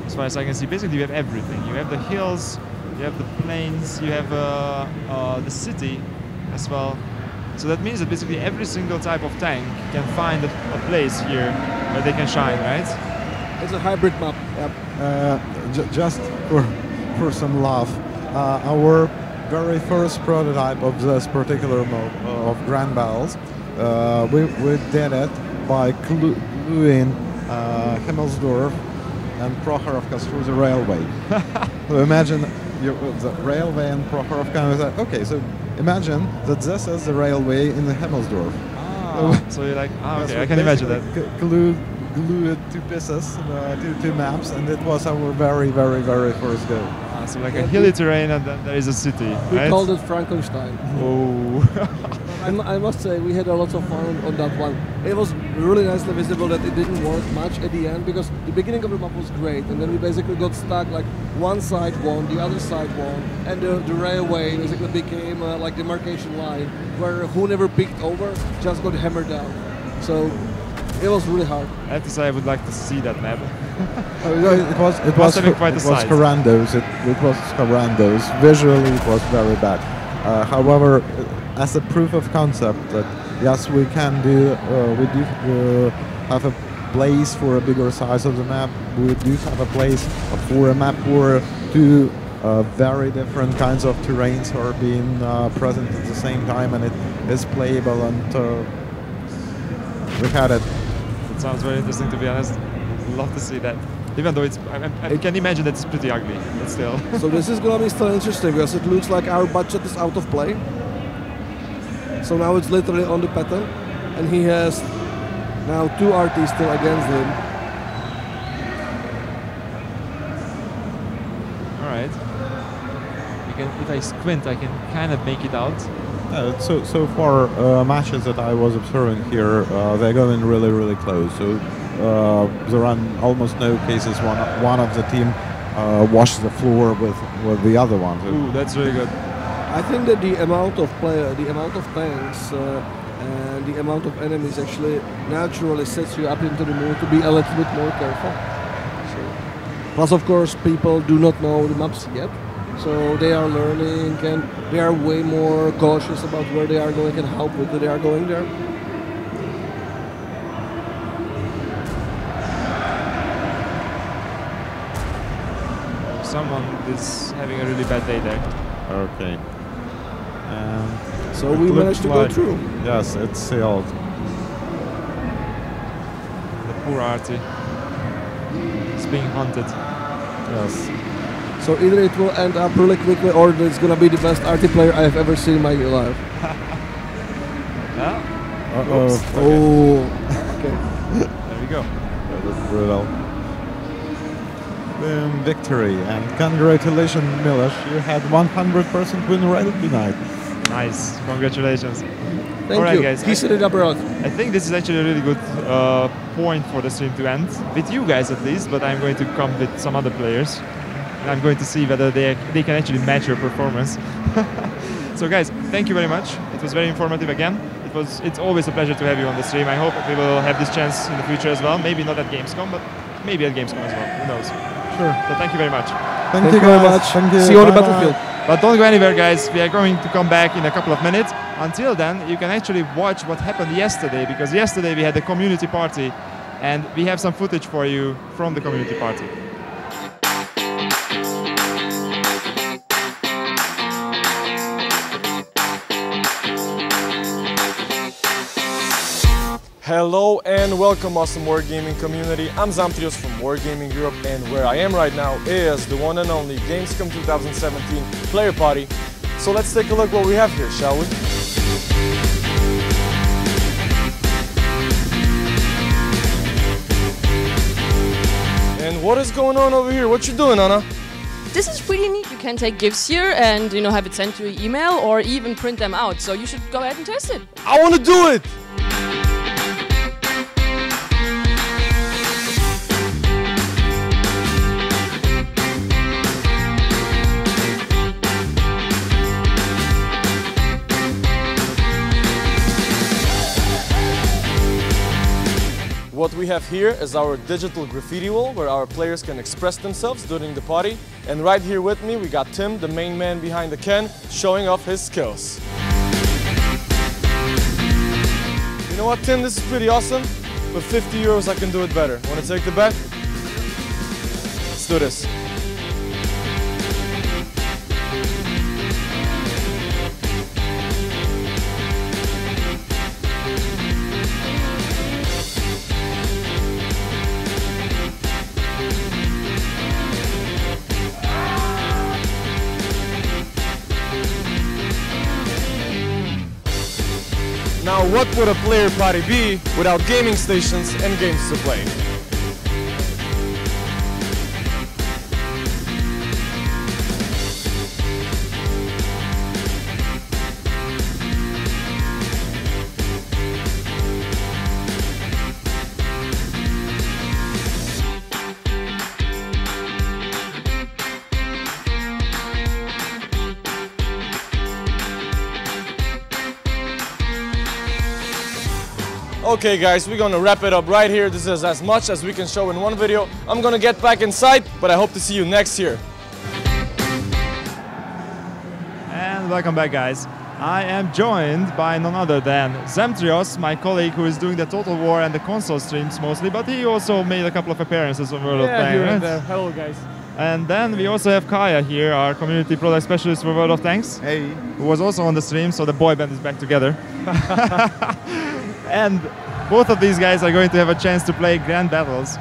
As far as I can see, basically you have everything. You have the hills, you have the plains, you have the city as well. So that means that basically every single type of tank can find a place here where they can shine, right? It's a hybrid map. Yep. Just for some laugh, our very first prototype of this particular mode of Grand Battles, we did it by gluing Himmelsdorf and Prokhorovka through the railway. So imagine the railway and Prokhorovka. Okay, so imagine that this is the railway in the Himmelsdorf. Ah, so you're like, okay, I can imagine that. Glue it to pieces, two maps, and it was our very first go. So like a hilly terrain, and then there is a city. We right? called it Frankenstein. Oh. I must say we had a lot of fun on that one. It was really nicely visible that it didn't work much at the end, because the beginning of the map was great, and then we basically got stuck. Like one side won, the other side won, and the railway basically became like demarcation line where who never peeked over just got hammered down. So it was really hard. I have to say I would like to see that map. It was horrendous. It was horrendous. Visually, it was very bad. However, as a proof of concept that yes, we can do, we do have a place for a bigger size of the map. We do have a place for a map where two very different kinds of terrains are being present at the same time, and it is playable, and we had it. It sounds very interesting, to be honest. Love to see that. Even though it's, I can imagine that it's pretty ugly, but still. So this is gonna be still interesting, because it looks like our budget is out of play. So now it's literally on the pattern, and he has now two RTs still against him. All right. If I squint, I can kind of make it out. So far, matches that I was observing here, they're going really close. So there are almost no cases one of the team washes the floor with the other one. Ooh, that's really good. I think that the amount of tanks, and the amount of enemies actually naturally sets you up into the mood to be a little bit more careful. So, plus, of course, people do not know the maps yet. So they are learning, and they are way more cautious about where they are going and how quickly they are going there. Someone is having a really bad day there. Okay. So we managed to go through. Yes, it's sealed. The poor Artie is being hunted. Yes. So either it will end up really quickly, or it's gonna be the best RT player I have ever seen in my life. Yeah? Uh-oh. Oh, okay. There we go. That was brutal. victory. And congratulations, Miloš. You had 100% win rate tonight. Nice. Congratulations. Thank All right, you. guys. He set it up right. I think this is actually a really good point for the stream to end, with you guys at least, but I'm going to come with some other players. And I'm going to see whether they can actually match your performance. So guys, thank you very much. It was very informative again. It's always a pleasure to have you on the stream. I hope we will have this chance in the future as well. Maybe not at Gamescom, but maybe at Gamescom as well. Who knows? Sure. So thank you very much. Thank you very guys. much. Thank you. See you on the Bye-bye. battlefield. But don't go anywhere, guys. We are going to come back in a couple of minutes. Until then, you can actually watch what happened yesterday, because yesterday we had a community party, and we have some footage for you from the community party. Hello and welcome, awesome Wargaming community. I'm Zamtrios from Wargaming Europe, and where I am right now is the one and only Gamescom 2017 player party. So let's take a look what we have here, shall we? And what is going on over here? What you doing, Anna? This is pretty neat. You can take gifts here and have it sent to your email or even print them out. So you should go ahead and test it. I want to do it! What we have here is our digital graffiti wall where our players can express themselves during the party. And right here with me we got Tim, the main man behind the can, showing off his skills. You know what, Tim, this is pretty awesome. With 50 euros I can do it better. Want to take the bet? Let's do this. Now, what would a player party be without gaming stations and games to play? Okay guys, we're gonna wrap it up right here. This is as much as we can show in one video. I'm gonna get back inside, but I hope to see you next year. And welcome back, guys. I am joined by none other than Zamtrios, my colleague who is doing the Total War and the console streams mostly, but he also made a couple of appearances on World of Tanks. here and there. Hello guys. And then we also have Kaya here, our community product specialist for World of Tanks. Hey. Who was also on the stream, so the boy band is back together. And both of these guys are going to have a chance to play grand battles.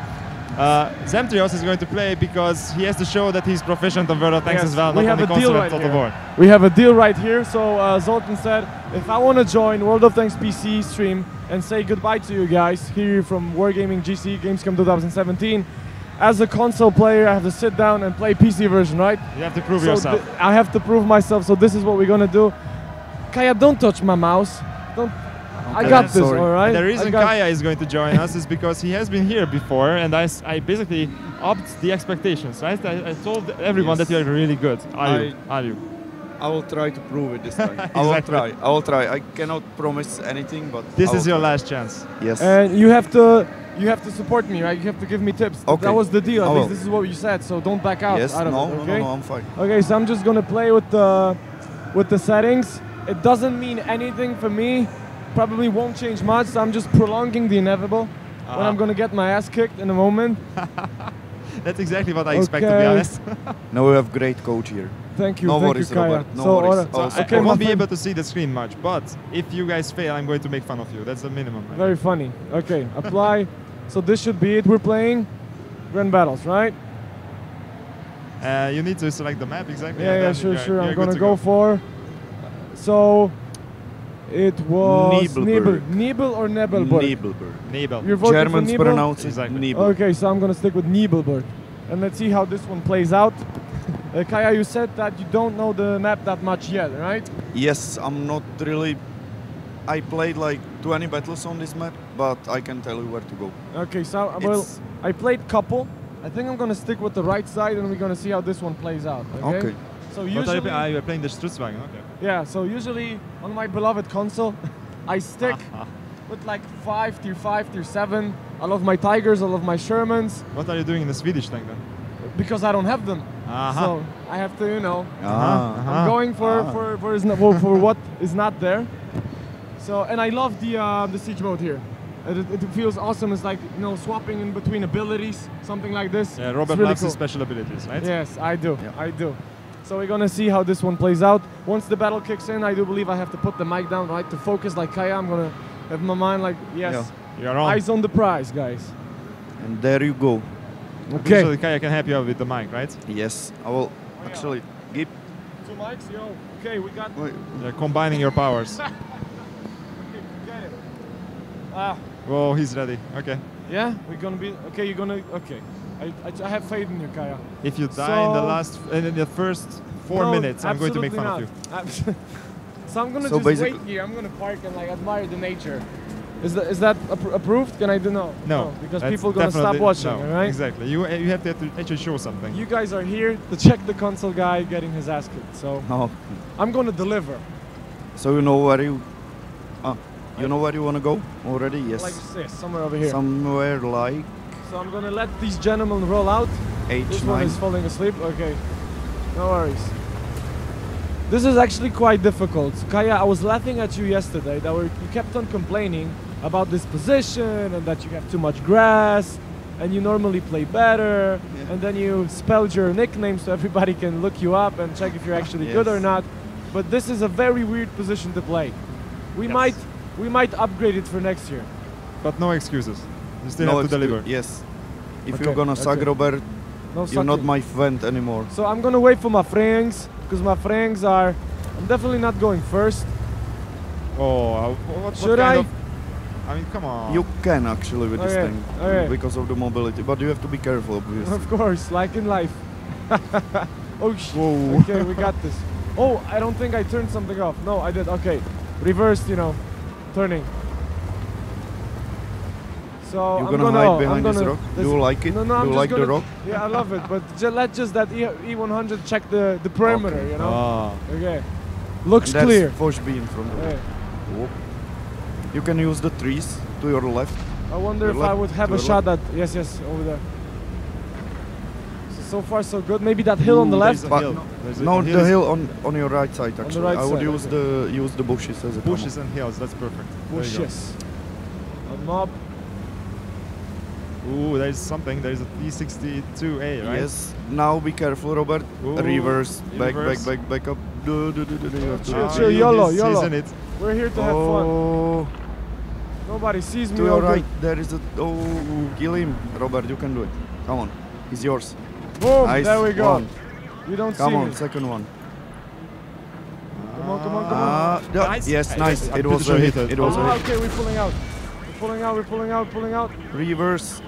Zamtrios is going to play because he has to show that he's proficient on World of Tanks as well, not only console and Total War. We have a deal right here. So Zoltan said, if I want to join World of Tanks PC stream and say goodbye to you guys here from Wargaming GC Gamescom 2017, as a console player, I have to sit down and play PC version, right? You have to prove yourself. I have to prove myself, so this is what we're gonna do. Kaya, don't touch my mouse. Don't. I got this, all right? And the reason Kaya is going to join us is because he has been here before, and I basically upped the expectations, right? I told everyone that you are really good. Are you? I will try to prove it this time. Exactly. I will try. I cannot promise anything, but This is your last chance. Yes. And you have to support me, right? You have to give me tips. Okay. That was the deal. I At least will. this is what you said. So don't back out. Yes. Out of No, it, no, okay? no, I'm fine. Okay, so I'm just gonna play with the settings. It doesn't mean anything for me. Probably won't change much. So I'm just prolonging the inevitable. When I'm gonna get my ass kicked in a moment. That's exactly what I expect, to be honest. Now we have great coach here. Thank you. No thank worries, you, Kaya. Robert. No worries. I won't be able to see the screen much, but if you guys fail, I'm going to make fun of you. That's the minimum. Right? Very funny. Okay, apply. So this should be it. We're playing grand battles, right? You need to select the map exactly. Yeah, sure. I'm gonna go for. So it was Nibel or Nebelberg? Nebelberg. Nebel. You're voting Germans for Nibel? pronounce it Exactly. Nebel. Okay, so I'm gonna stick with Nibelberg. and let's see how this one plays out. Kaya, you said that you don't know the map that much yet, right? Yes, I'm not really. I played like 20 battles on this map, but I can tell you where to go. Okay, so well, It's- I played couple. I think I'm gonna stick with the right side, and we're gonna see how this one plays out. Okay. Okay. So What usually, you are playing the Strutzwagen, okay. yeah. So usually on my beloved console, I stick with like 5, tier 5, tier 7. I love my Tigers, I love my Shermans, What are you doing in the Swedish tank then? because I don't have them. So I have to, you know, I'm going for what is not there. So, and I love the siege mode here. It feels awesome. It's like, you know, swapping in between abilities, something like this. Yeah, Robert It's really loves cool. his special abilities, right? Yes, I do. Yeah. I do. So we're gonna see how this one plays out. Once the battle kicks in, I do believe I have to put the mic down, right, to focus like Kaya. I'm gonna have my mind like, yes, You are on. eyes on the prize, guys. And there you go. Okay. Usually Kaya can help you out with the mic, right? Yes, I will actually give. 2 mics, yo. Okay, we got. Wait, You're combining your powers. Okay, get it. Ah, Whoa, he's ready. Okay. yeah, we're gonna be. Okay, you're gonna. Okay, I have faith in you, Kaya. If you die in the first 4 No, minutes, I'm going to make fun of you. you. So I'm gonna So just wait basically- here. I'm gonna park and like admire the nature. Is that approved? Can I do no? No, because that's people gonna stop definitely- watching, no, right? Exactly. You have to actually show something. You guys are here to check the console guy getting his ass kicked. So oh, I'm gonna deliver. so you know where you. You know where you want to go already? Yes. Like this, somewhere over here. Somewhere like So I'm gonna let these gentlemen roll out. This one H9. is falling asleep. Okay, no worries. This is actually quite difficult. Kaya, I was laughing at you yesterday that you kept on complaining about this position and that you have too much grass and you normally play better, Yeah. and then you spelled your nickname so everybody can look you up and check if you're actually good or Yes. not. But this is a very weird position to play. Yes. We might upgrade it for next year. But no excuses. You still No have to deliver. Yes. If Okay, you're gonna suck, okay. Robert, No you're not sucking. my friend anymore. So I'm gonna wait for my friends, because my friends are. I'm definitely not going first. Oh, what Should kind I? of? I mean, come on. You can actually with this Okay, thing okay. because of the mobility, but you have to be careful, obviously. Of course, like in life. Oh shit. Whoa. Okay, we got this. Oh, I don't think I turned something off. No, I did. Okay, reversed. You know, turning. So You're I'm gonna gonna hide behind this rock? Do you like it? No, Do I'm you just like the gonna- rock? Yeah, I love it. But let just that E100 check the perimeter. Okay. You know. Ah. Okay. Looks And clear. That's Foch B in front of you. Okay. Whoop. You can use the trees to your left. I wonder Your if I left, would have to a your shot at. Yes, over there. So far so good. Maybe that hill on the Ooh, left. there's a But hill. There's a No, hill the is- hill on your right side the actually. right I would side, use okay. use the bushes as a Bushes and hills. That's perfect. There you go. Bushes. A mob. Ooh, there's something. There's a T62A, right? Yes. Now be careful, Robert. Ooh, Reverse. Back, reverse. back up. Do. You have to- Chill, Ah, chill, he- YOLO, he's YOLO. in it. We're here to have fun. Oh, Nobody sees me. to all your good. right, there is a. Oh, kill him, Robert. You can do it. Come on, he's yours. Boom. Nice There we go. one. You don't Come see on, me. second one. Come on, come on, come on. Yeah, Nice. Yes, nice. I'm It pretty was sure a he hit. hit it. It was a Ah, hit. okay, we're pulling out. We're pulling out. Reverse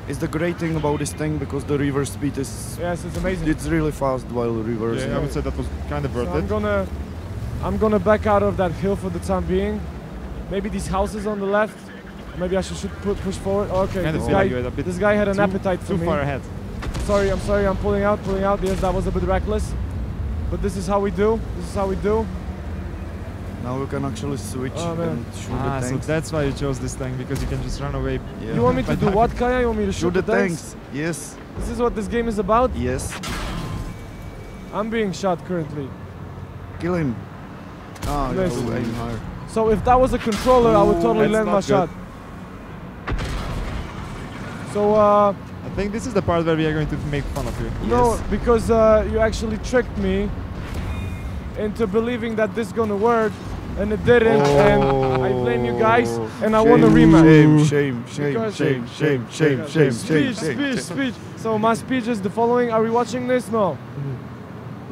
is the great thing about this thing because the reverse speed is. Yes, it's amazing. It's really fast while reversing. Yeah, I would say that was kind of worth So it. I'm gonna back out of that hill for the time being. Maybe these houses on the left. Maybe I should push forward. Okay, Kind of this feel guy, like you had a bit this guy had an too- appetite for Too me. far ahead. I'm sorry, I'm pulling out. Yes, that was a bit reckless. But this is how we do. Now we can actually switch Oh, man. and shoot Ah, the so tanks. that's why you chose this thing, because you can just run away. Yeah. You want me to do what, Kaya? You want me to Shoot the tanks? tanks. Yes. This is what this game is about? Yes. I'm being shot currently. Kill him. Ah, you have Nice. to aim higher. So if that was a controller, I would totally That's land my not shot. So, I think this is the part where we are going to make fun of you. no, Yes. because you actually tricked me into believing that this gonna work, and it didn't, and I blame you guys, and I want a rematch. Shame. Because- Shame. Speech. So my speech is the following. Are we watching this? No.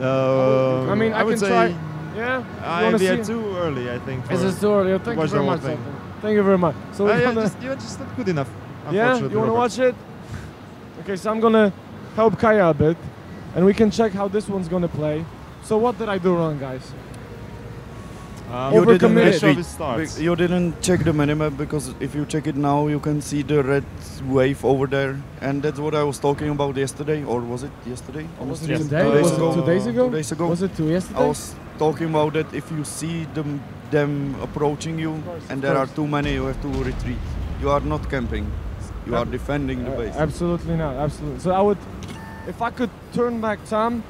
I mean, I would can say try. Yeah? You wanna we are see? too early, I think. Is for- this too early? Thank you watch the very whole much. thing. Sultan. Thank you very much. So we're yeah, gonna, you're just not good enough. yeah, unfortunately, you wanna Robert. watch it? Okay, so I'm gonna help Kaya a bit, and we can check how this one's gonna play. So what did I do wrong, guys? You Overcommitted. you didn't check the minimap, because if you check it now, you can see the red wave over there, and that's what I was talking about yesterday, or was it yesterday? On the Was it stream? today? 2 days Was ago? it 2 days ago? 2 days ago. Was it 2 yesterday? I was talking about that. If you see them approaching you, and there are too many, you have to retreat. You are not camping. You are defending the base. Absolutely not. Absolutely. So I would, if I could turn back time,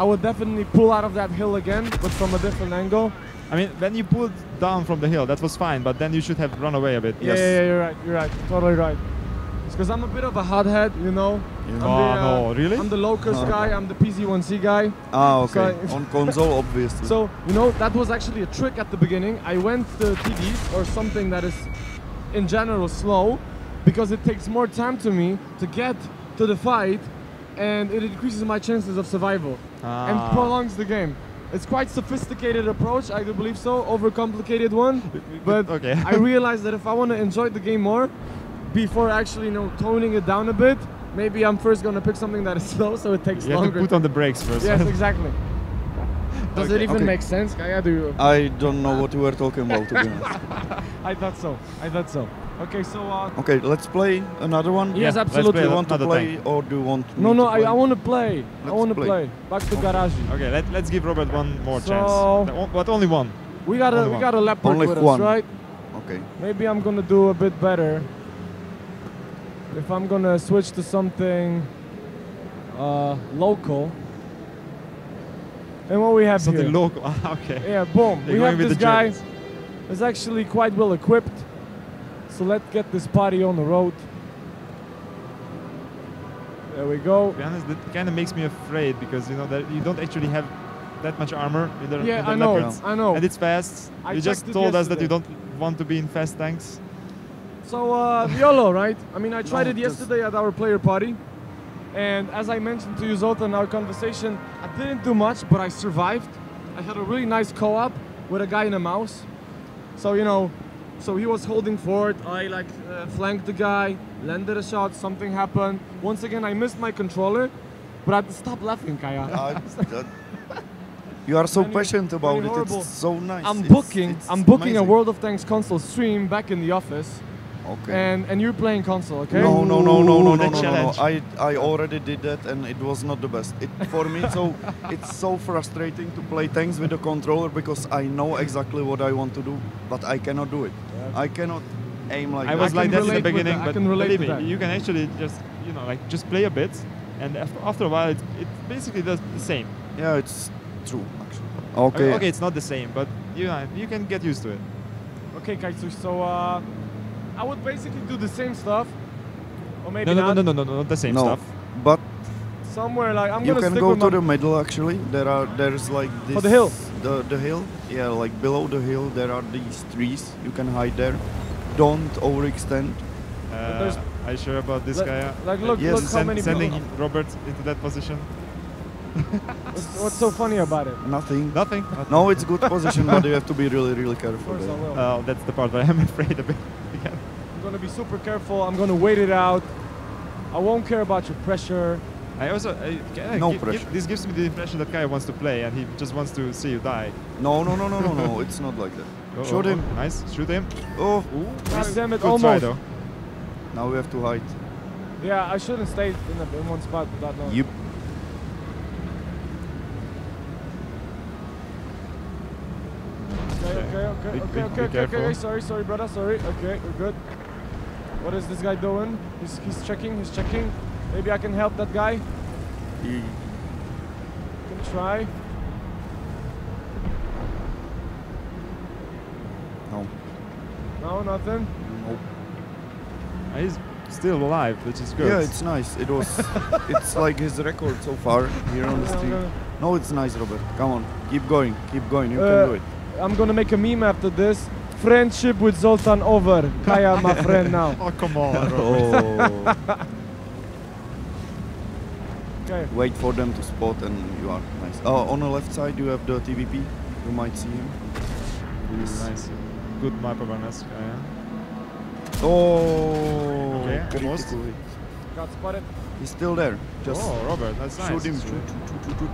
I would definitely pull out of that hill again, but from a different angle. I mean, when you pulled down from the hill, that was fine, but then you should have run away a bit. Yeah, you're right. You're right. Totally right. It's because I'm a bit of a hothead, you know. Yeah. No, really? I'm the locust guy. I'm the PC1C guy. Ah, okay. So On console, obviously. So, you know, that was actually a trick at the beginning. I went to TDs or something that is in general slow, because it takes more time to me to get to the fight, and it increases my chances of survival and prolongs the game. It's quite sophisticated approach, I do believe so, overcomplicated one, but okay. I realized that if I want to enjoy the game more, before actually, you know, toning it down a bit, maybe I'm first going to pick something that is slow, so it takes You longer. have to put on the brakes first. Yes, exactly. Does it even Okay. make sense, Kaya? Do you? I don't know what you were talking about, to be honest. I thought so. I thought so. Okay, so Okay, let's play another one. Yes, let's absolutely. play Do you want to another play, tank. or do you want no, me no, to play? I want to play. I Let's want to play. play. Back to garage. Okay, let's give Robert one more So- chance. But only one. We got Only a one. leopard Only with one. us, right? Okay. Maybe I'm gonna do a bit better if I'm gonna switch to something local. And what we have Something here? local. Okay. Yeah, boom. They're We going have with this the guy. Germans. Is actually quite well equipped. So let's get this party on the road. There we go. To be honest, that kind of makes me afraid, because you know that you don't actually have that much armor in the, Yeah, in the I know. Leopards. I know. And it's fast. I You just checked it told us that you yesterday. don't want to be in fast tanks. So YOLO, right? I mean, I tried No, it just- yesterday at our player party, and as I mentioned to you, Zoltan, in our conversation, I didn't do much, but I survived. I had a really nice co-op with a guy and a mouse. So you know, so he was holding forward. I like flanked the guy, landed a shot. Something happened. Once again, I missed my controller, but I had to stop laughing, Kaya. You are so Very- passionate about very it. horrible. It's so nice. I'm It's booking a amazing. World of Tanks console stream back in the office, Okay. and you're playing console, okay? No, no, no, no, no, Ooh, no, the no, no. challenge. I already did that, and it was not the best. For me, it's so frustrating to play tanks with a controller, because I know exactly what I want to do, but I cannot do it. I cannot aim like I that. was can like that in the relate with beginning, that. I but can relate believe to me, that. you can actually just, you know, like just play a bit, and after a while, it basically does the same. Yeah, it's true, actually. I mean, Okay. okay, it's not the same, but you know, you can get used to it. Okay, Kaitsu, so I would basically do the same stuff, or maybe No, not. not the same No, stuff. but Somewhere like I'm you gonna can stick go with to my the middle. Actually, there's like this. For the hill? The hill. Yeah, like below the hill, there are these trees. You can hide there. Don't overextend. there's- Are you sure about this Like- guy? like, look- Yes. look how many sending people- Robert into that position. what's so funny about it? Nothing. Nothing. No, it's good position, but you have to be really, really Of careful. course I there. will. That's the part that I'm afraid of. Again. I'm gonna be super careful. I'm gonna wait it out. I won't care about your pressure. I also No pressure. this gives me the impression that Kaya wants to play and he just wants to see you die. No, no, no, no, no, no. It's not like that. Shoot him. Nice, shoot him. Oh, God damn it, Good almost. try though. now we have to hide. Yeah, I shouldn't stay in one spot that long. Yep. Okay. Sorry, brother. Sorry. Okay, we're good. What is this guy doing? He's checking. He's checking. Maybe I can help that guy. He- Can try. No. No, nothing. No. He's still alive, which is good. Yeah, it's nice. It was. It's like his record so far here on the I'm stream. gonna- No, it's nice, Robert. Come on, keep going, keep going. You can do it. I'm gonna make a meme after this. Friendship with Zoltan over. Kaya, my friend now. Oh, come on. Oh. Okay. Wait for them to spot, and you are nice. Oh, on the left side you have the TVP. You might see him. Nice. Good map awareness. Oh. Okay, almost. critical hit. Got spotted. He's still there. Just Oh, Robert, that's nice. shoot him. Shoot.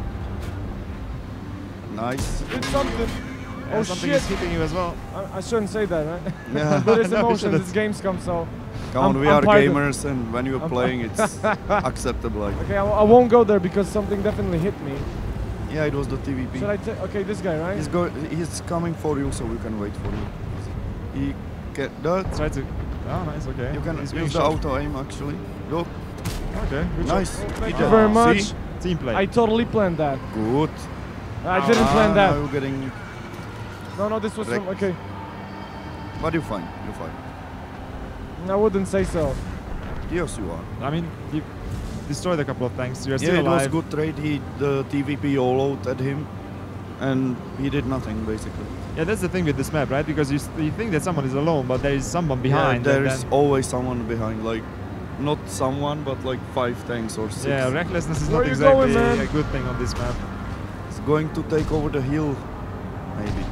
Nice. Did something. Yeah, Oh something shit! is hitting you as well. I shouldn't say that, right? Yeah. But it's No, you emotions, shouldn't. it's Gamescom, so... Come on, we I'm are part of- gamers, and when you're playing, it's acceptable. Like. Okay, I won't go there because something definitely hit me. Yeah, it was the TVP. Should I take... Okay, this guy, right? He's coming for you, so we can wait for you. He get that. Try to. Oh, nice. Okay. You can He's being use the shot. auto aim actually. Go. Okay. Good shot. Nice. Thank He you did. very much. See? Team play. I totally planned that. Good. I didn't plan that. Now you're getting. No, this was wrecked. from... Okay. But you're fine. You're fine. I wouldn't say so. Yes, you are. I mean, you destroyed a couple of tanks. You're still Yeah, it was alive. good trade. The TVP all out at him, and he did nothing basically. Yeah, that's the thing with this map, right? Because you think that someone is alone, but there is someone behind. Yeah, and there is then- always someone behind. Like, not someone, but like 5 tanks or 6. Yeah, recklessness is Where not you exactly going, man? a good thing on this map. It's going to take over the hill, maybe.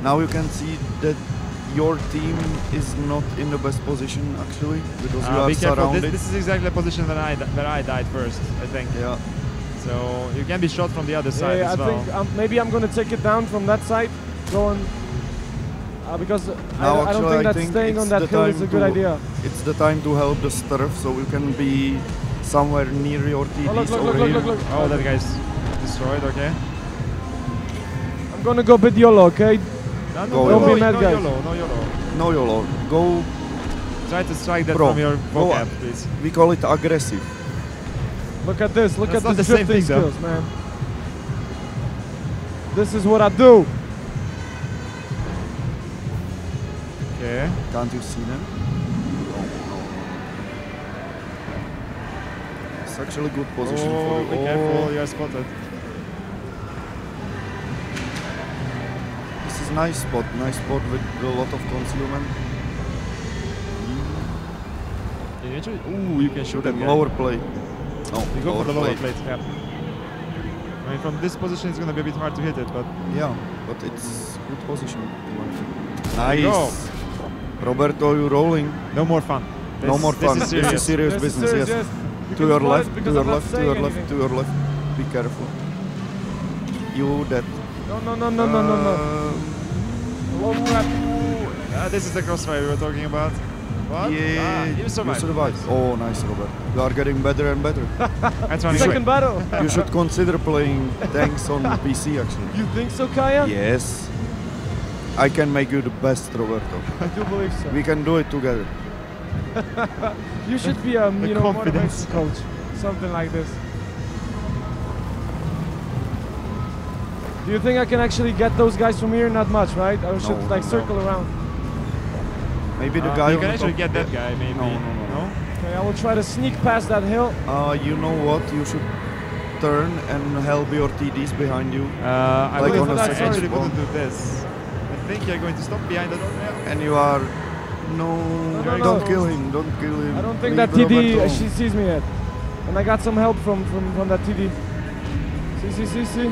Now you can see that your team is not in the best position actually, because you are Be careful. surrounded. This is exactly the position where I died first, I think. Yeah. So you can be shot from the other side Yeah, as I well. think maybe I'm gonna take it down from that side, going... because Now I don't actually, think that think staying it's on that the hill is a time good to- idea. It's the time to help the turf, so you can be somewhere near your TDs Oh, look, over look, here. look, look. Oh, that guy's destroyed. Okay. I'm gonna go bit YOLO, okay? No, Go Don't be YOLO. mad, no guys. YOLO, no YOLO. No YOLO. Go. Try to strike that Bro, from your go vocab, please. We call it aggressive. Look at this, look That's at not this the same drifting thing, though. skills, man. This is what I do. Okay. Can't you see them? No. It's actually good position for Oh, you. be careful, you are spotted. This is nice spot with a lot of concealment. Can you actually? Ooh, you can shoot that And guy. lower plate. No, You go for the lower plate. plate. Yeah. I mean, from this position, it's gonna be a bit hard to hit it, but Yeah, but it's good position. There you Nice. Roberto, you rolling? no more fun. No more fun. This is serious. This is business. serious, Yes. You To can your spot left. it To because your I'm not left. To saying your left. anything. To your left. Be careful. You dead. No. Low rep. This is the crossfire we were talking about. What? Yeah, You survived. Oh, nice, Robert. You are getting better and better. That's running Second battle. You should consider playing tanks on PC actually. You think so, Kaya? Yes. I can make you the best, Roberto. I do believe so. We can do it together. You should be a The you know confidence. motivation coach, something like this. Do you think I can actually get those guys from here? Not much, right? I should No, like no. circle around. Maybe the guy You on can the actually top. get that guy, maybe. No. Okay, I will try to sneak past that hill. You know what? You should turn and help your TDs behind you. I Like wouldn't- on a I second actually spawn. wouldn't do this. I think you're going to stop behind the door. Yeah. And you are... No, no, don't no. kill him, don't kill him. I don't think Leave that TD Roberto. she sees me yet. And I got some help from that TD. See.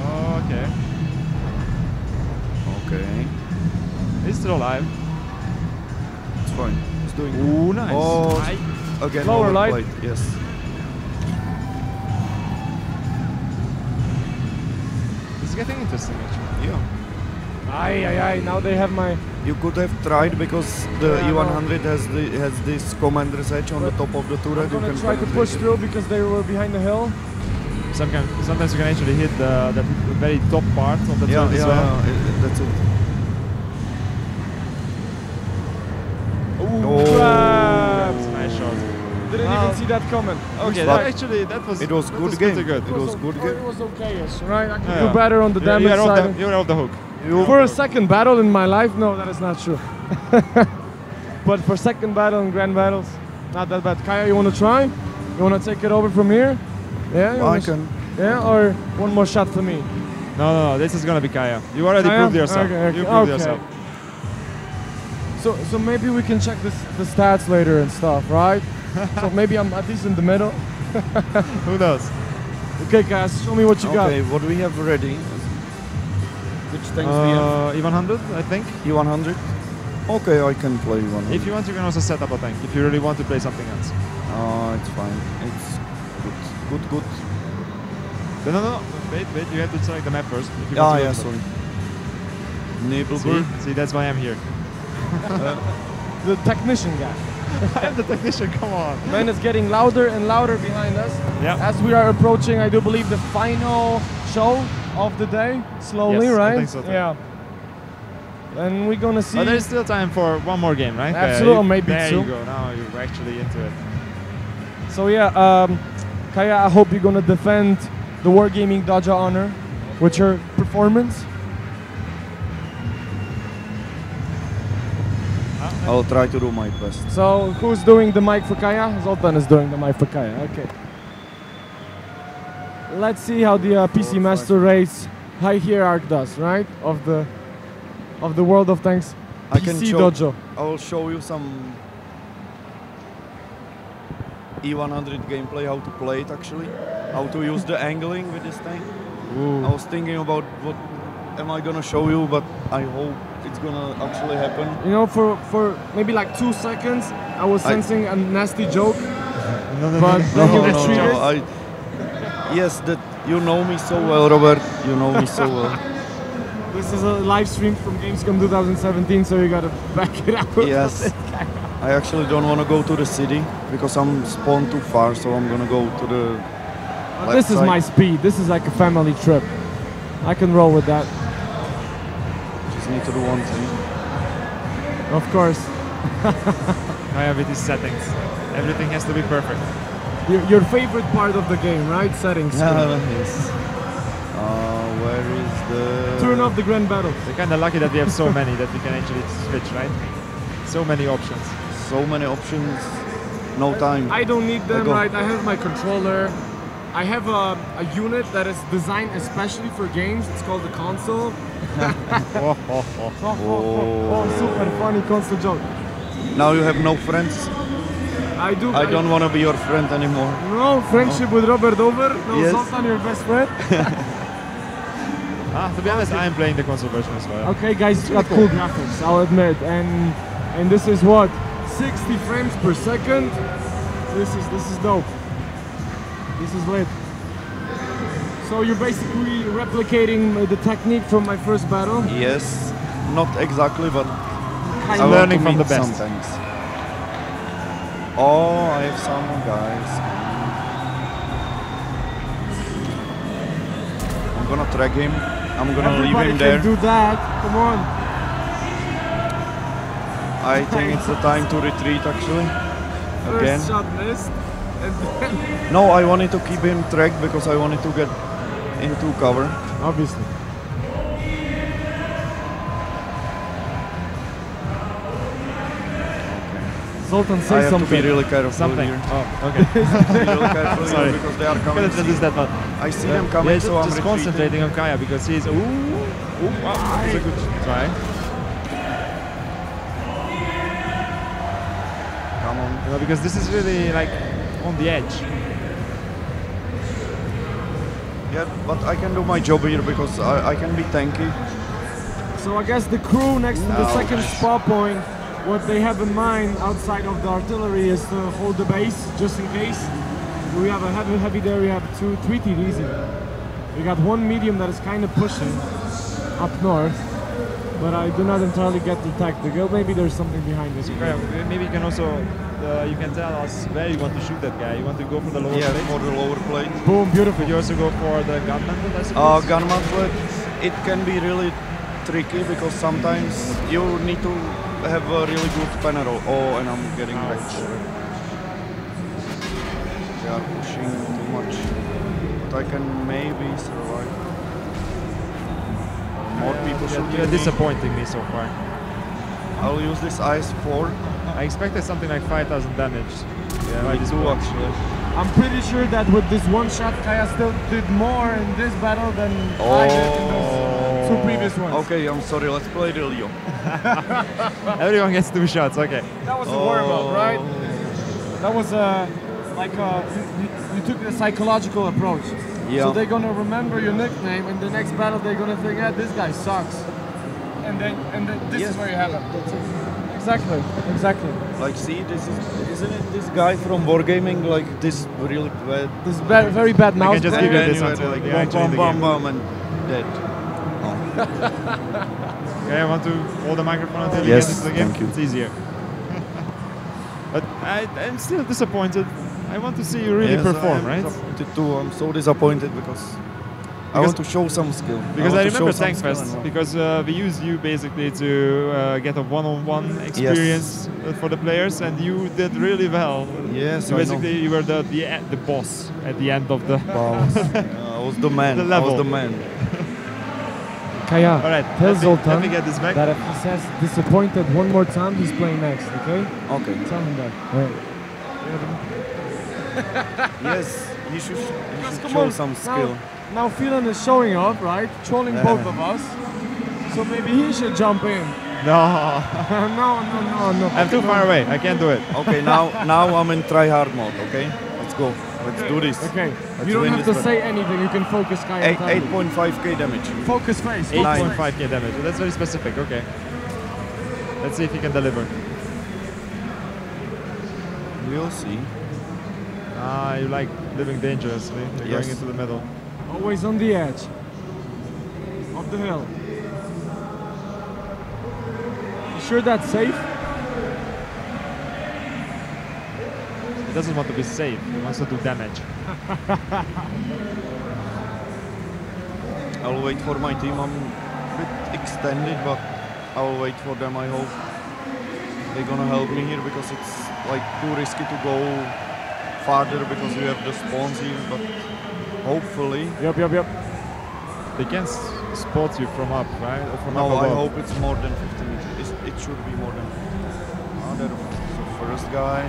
Oh, okay. Okay, He's still alive. it's fine. It's doing good. Ooh, nice. Oh, again, Lower light. plate, yes. This is getting interesting, actually. Yeah. Aye. Now they have my. You could have tried because the Yeah, E100 has this commander's edge on the top of the turret. I'm You gonna can try to penetrate push it. through because they were behind the hill. Sometimes you can actually hit the very top part of the turret as well. That's it. Ooh, Oh. that's a nice shot. Didn't Wow. even see that coming. Okay, But that was It was that good was game. pretty good. It was good game. It was okay-ish, right? I could Yeah. do better on the damage You're off side. you're off the hook. For a second battle in my life, no, that is not true. But for second battle and grand battles, not that bad. Kaya, you want to try? You want to take it over from here? Yeah? You I wanna can. Yeah, or one more shot for me? No, this is gonna be Kaya. You already Kaya? proved yourself. Okay. You proved Okay. yourself. So maybe we can check the stats later and stuff, right? So maybe I'm at least in the middle. Who knows? Okay, guys, show me what you Okay, what we have ready? Which tanks we have? E100, I think. E100. Okay, I can play one. If you want, you can also set up a tank. If you really want to play something else. It's fine. It's good. No. Wait. You have to select the map first. If you Ah, want to yeah, go to sorry. the- Nibelberg. See, that's why I'm here. The technician guy. I'm the technician. Come on. Man, it's getting louder and louder behind us. Yeah. As we are approaching, I do believe, the final show of the day. Slowly, Yes, I right? think so too. Yeah. And we're gonna see. But there's still time for one more game, right? Absolutely, maybe there two. you go. Now you're actually into it. So yeah, Kaya, I hope you're gonna defend the Wargaming Dojo honor with your performance. I'll try to do my best. So who's doing the mic for Kaya? Zoltan is doing the mic for Kaya. Okay. Let's see how the PC Master Race High Hierarch does, right? Of the World of Tanks I can PC show- Dojo. I will show you some E100 gameplay, how to play it actually, how to use the angling with this tank. Ooh. I was thinking about what am I gonna show you, but I hope it's gonna actually happen. You know, for maybe like 2 seconds, I was sensing a nasty joke. But then you retreated. Yes, that you know me so well, Robert. You know me so well. This is a live stream from Gamescom 2017, so you gotta back it up. Yes. I actually don't want to go to the city because I'm spawned too far, so I'm gonna go to the. But this is side. my speed. This is like a family trip. I can roll with that. Just need to do one thing. Of course. I have with these settings. Everything has to be perfect. Your favorite part of the game, right? Settings. Yes. Where is the? Turn off the Grand Battle. We're kind of lucky that we have so many that we can actually switch, right? So many options. So many options. No time. I don't need them, go. right? I have my controller. I have a unit that is designed especially for games. It's called the console. Oh, super funny console joke. Now you have no friends. I do. I don't want to be your friend anymore. No friendship with Robert over. No, Yes. Zoltan, your best friend. To be honest, I am playing the console version as well. Okay, guys, it's got cool graphics, I'll admit, and this is what 60 frames per second. This is dope. This is lit. So you're basically replicating the technique from my first battle. Yes, not exactly, but Kind I of. want learning to from meet the best. sometimes. Oh, I have someone, guys. I'm gonna track him. I'm gonna leave Everybody him can there. do that. Come on. I think it's the time to retreat actually. Again. First shot missed. And then No, I wanted to keep him tracked because I wanted to get into cover. obviously. Zoltan, I say have something. to be really careful Something. here. Oh, okay. Be really careful here Sorry. because they are I'm coming. gonna just that, but I see them coming, yeah, so I'm just retreating. concentrating on Kaya because he's wow, that's a good try. Come on. You know, because this is really like on the edge. Yeah, but I can do my job here because I can be tanky. So I guess the crew next to the Ouch. second spot point, what they have in mind outside of the artillery is to hold the base just in case. We have a heavy there, we have three TDs here. We got one medium that is kind of pushing up north, but I do not entirely get the tactical. Maybe there's something behind this. Yeah, maybe you can also you can tell us where you want to shoot that guy. You want to go for the lower Yeah, plate? for the lower plate. Boom, beautiful. Could you also go for the gun method, I suppose? Gun mantlet, it can be really tricky because sometimes you need to have a really good panel. Oh, and I'm getting wrecked. They are pushing too much, but I can maybe survive. More people shooting You're me. disappointing me so far. I'll use this IS-4. I expected something like 5,000 damage. Yeah, I by this do point. actually. I'm pretty sure that with this one shot, Kaya still did more in this battle than I did in those two previous ones. Okay, I'm sorry, let's play the Leo. Everyone gets 2 shots, okay. That was a warm-up, right? That was you took the psychological approach. Yeah. So they're gonna remember your nickname, and the next battle they're gonna think, yeah, this guy sucks. And then this is where you have it. Exactly, exactly. Like, see, isn't it this guy from Wargaming? Like, this really bad. This is very bad mouse. can just play. give you And this you until like you're actually in the bam, game. bam, bam, and dead. Oh. Okay, I want to hold the microphone until you Yes, get into the game. thank you. It's easier. But I'm still disappointed. I want to see you really Yes, perform, I'm right? disappointed too. I'm so disappointed because I want to show some skill. Because I want to remember show some Tanks skill Fest, and because we used you basically to get a one-on-one experience for the players, and you did really well. Yes, So I know. basically, you were the boss at the end of the. I was the man. The I level. was the man. Kaya, All right, tell let me Zoltan get this back. that if he says disappointed one more time, he's playing next, okay? Okay. Tell him that. Right. Yes, you should Come show on, some skill. Now Phelan is showing off, right? Trolling both of us. So maybe he should jump in. No, no. I'm too far away. I can't do it. Okay, now I'm in try hard mode. Okay, let's go. Let's do this. Okay, Let's you don't win have this to battle. say anything. You can focus, Kaya. 8.5k damage. Focus face. 8.5k damage. That's very specific. Okay. Let's see if he can deliver. We'll see. Ah, you like living dangerously. You're Yes. going into the middle. Always on the edge of the hill. You sure that's safe? He doesn't want to be safe. He wants to do damage. I'll wait for my team. I'm a bit extended, but I'll wait for them. I hope they're gonna help me here because it's like too risky to go farther because we have the spawns here. But hopefully, Yep. They can spot you from up, right? Or from no. up I above. hope it's more than 50 meters. It should be more than 50. There's the first guy.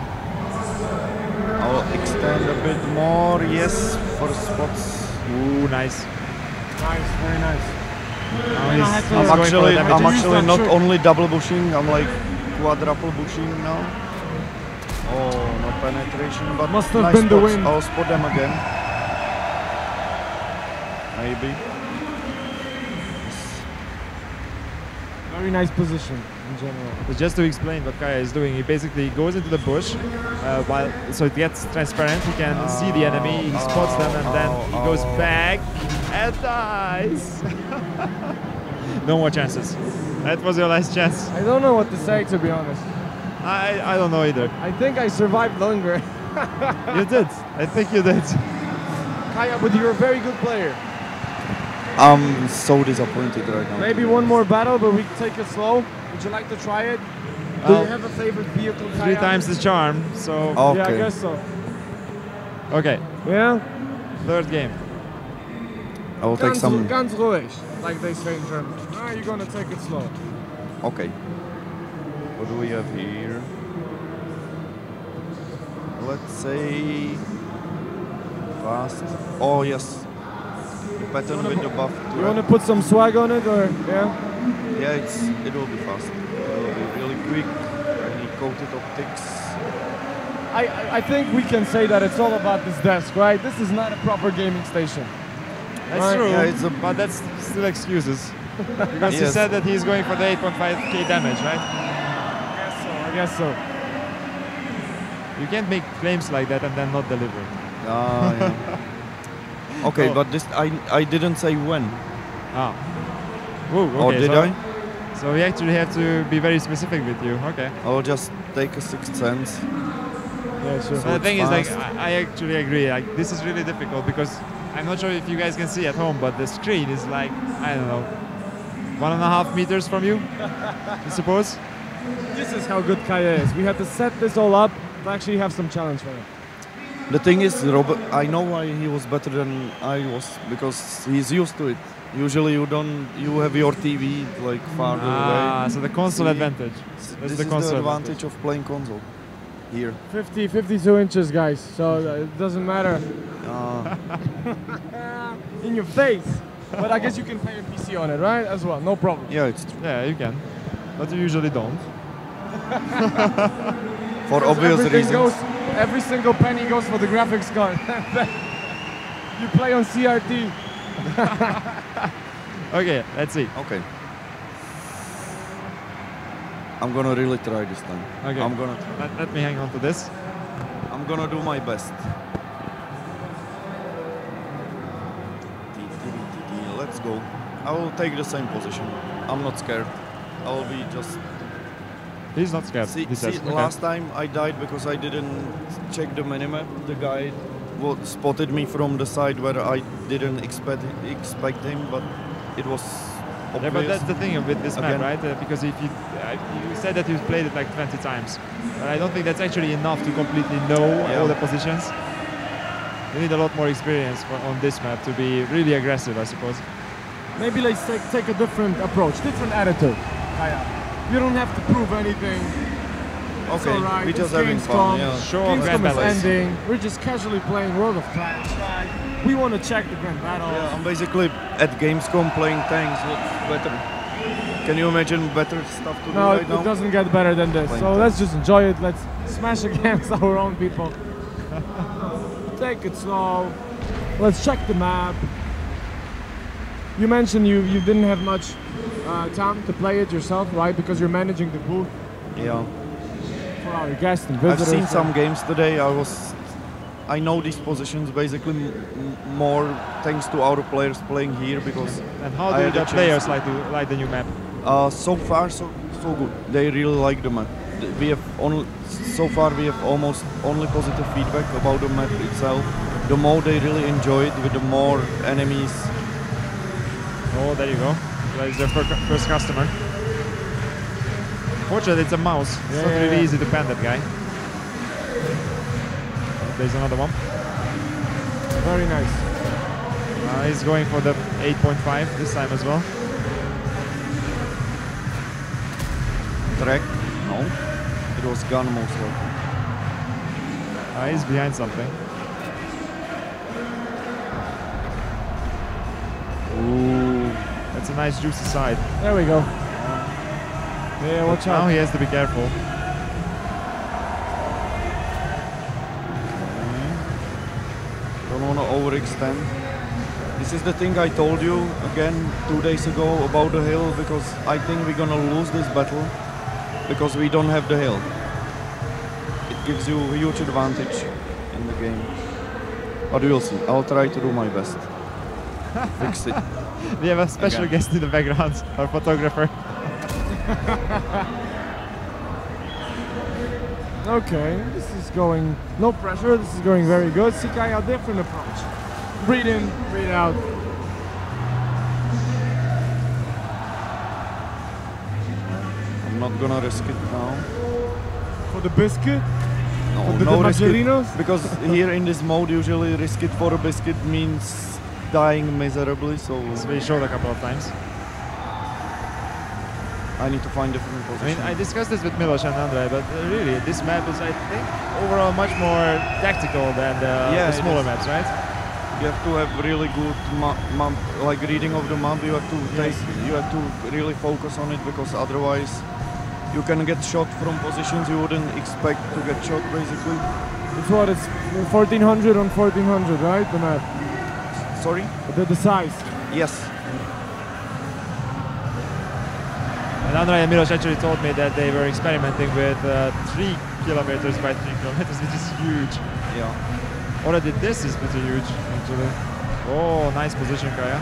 I'll extend a bit more. Yes, first spots. Ooh, nice. Nice, very nice. Now I had to- he's I'm going for the damage. I'm Use actually that not trick. only double bushing. I'm like quadruple bushing now. Oh, no penetration, but Must have nice been the spots. wind. I'll spot them again. Maybe. Very nice position in general. But just to explain what Kaya is doing, he basically goes into the bush, so it gets transparent. He can see the enemy, he spots them, and then he goes back and dies. No more chances. That was your last chance. I don't know what to say, to be honest. I don't know either. I think I survived longer. You did. I think you did. Kaya, but you're a very good player. I'm so disappointed right now. Maybe one more battle, but we take it slow. Would you like to try it? Do you have a favorite vehicle, Kaya? 3 times the charm, so... Okay. Yeah, I guess so. Okay, Yeah? third game. I will take some. Ganz ruhig, like they say in German. Ah, you're gonna take it slow. Okay. What do we have here? Let's say fast. Oh yes. The pattern with the buff. You wanna put some swag on it, or yeah? Yeah, it will be fast. It will be really quick. Any coated optics. I think we can say that it's all about this desk, right? This is not a proper gaming station. That's Right, true, yeah, but that's still excuses. Because he Yes. said that he's going for the 8.5k damage, right? I guess so. You can't make claims like that and then not deliver. Yeah. Okay, Oh. but this I didn't say when. Ah. Ooh, okay, Or did so, I? So we actually have to be very specific with you. Okay. I'll just take a sixth sense. Yeah, sure. So the it's thing is, like, fast. I actually agree. Like, this is really difficult because I'm not sure if you guys can see at home, but the screen is like, I don't know, 1.5 meters from you, I suppose. This is how good Kaya is. We had to set this all up to actually have some challenge for him. The thing is, Robert, I know why he was better than I was because he's used to it. Usually you have your TV like far Ah, away. so the console See? advantage. That's This the is console the advantage of playing console. Here. 52 inches, guys, so it doesn't matter. In your face. But I guess you can play a PC on it, right? As well, no problem. Yeah, it's true. Yeah, you can, but you usually don't. For Because obvious everything reasons. every single penny goes for the graphics card. You play on CRT. Okay, let's see. Okay. I'm gonna really try this time. Okay. I'm gonna. Let me hang on to this. I'm gonna do my best. Let's go. I will take the same position. I'm not scared. I will be just. He's not scared. See, he says. Okay. last time I died because I didn't check the minimap. The guy spotted me from the side where I didn't expect him, but it was obvious. Yeah, but that's the thing with this map, Again. right? Because if you said that you played it like 20 times, but I don't think that's actually enough to completely know all the positions. You need a lot more experience on this map to be really aggressive, I suppose. Maybe let's take a different approach, different attitude. You don't have to prove anything. It's Okay, alright. we're just It's having Gamescom. fun. Yeah. Show off Grand Gamescom is Battles. ending. We're just casually playing World of Tanks. We want to check the Grand Battles. Yeah, I'm basically at Gamescom playing tanks. What's better? Can you imagine better stuff to do No, right now? it doesn't get better than this. Playing So tanks. let's just enjoy it. Let's smash against our own people. Take it slow. Let's check the map. You mentioned you didn't have much time to play it yourself, right? Because you're managing the booth Yeah. for our guests and I've visitors. seen some games today. I know these positions basically more thanks to our players playing here because. And how I do had the a chance players to- like the new map? So far, so good. They really like the map. We have so far we have almost only positive feedback about the map itself. The more they really enjoy it, with the more enemies. Oh, there you go. That is their first customer. Fortunately, it's a mouse. It's not really easy to pan that guy. There's another one. Very nice. He's going for the 8.5 this time as well. Track? No. It was gun most likely. He's behind something. Ooh, that's a nice juicy side. There we go. Yeah, watch Now out. he has to be careful. Don't want to overextend. This is the thing I told you again 2 days ago about the hill, because I think we're gonna lose this battle because we don't have the hill. It gives you a huge advantage in the game. But we'll see. I'll try to do my best. Fix it. We have a special Again. guest in the background, our photographer. Okay, this is going, no pressure, this is going very good. Sikai, a different approach. Breathe in, breathe out. I'm not gonna risk it now. For the biscuit, No, for the no risk it. Maggiarinos. Because here in this mode, usually risk it for a biscuit means dying miserably. So As we showed a couple of times. I need to find different I positions. mean, I discussed this with Milos and Andrei, but really, this map is, I think, overall much more tactical than Yeah, the it smaller is. maps, right? You have to have really good like reading of the map. You have to you have to really focus on it, because otherwise you can get shot from positions you wouldn't expect to get shot. Basically, It's what, it's 1400 on 1400, right? The map, sorry. the size. Yes. And Andrei and Milos actually told me that they were experimenting with 3 kilometers by 3 kilometers, which is huge. Yeah. Already this is pretty huge, actually. Oh, nice position, Kaya.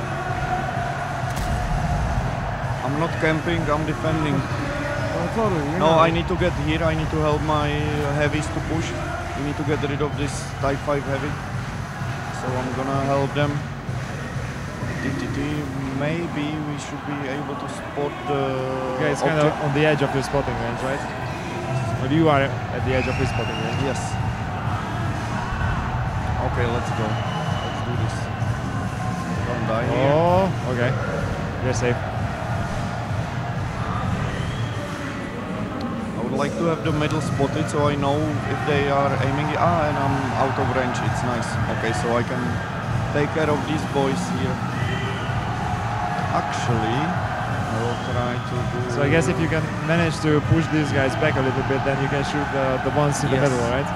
I'm not camping. I'm defending. Oh, totally. you're No, not. I need to get here. I need to help my heavies to push. We need to get rid of this Type 5 heavy. So I'm gonna help them. Maybe we should be able to spot the Okay, it's kind of object. on the edge of your spotting range, right? Or you are at the edge of his spotting range. Yes. Okay, let's go. Let's do this. Don't die here. Oh, okay. You're safe. I would like to have the middle spotted so I know if they are aiming. And I'm out of range. It's nice. Okay, so I can take care of these boys here. Actually, I will try to do. So I guess if you can manage to push these guys back a little bit, then you can shoot the ones in the Yes. middle, right?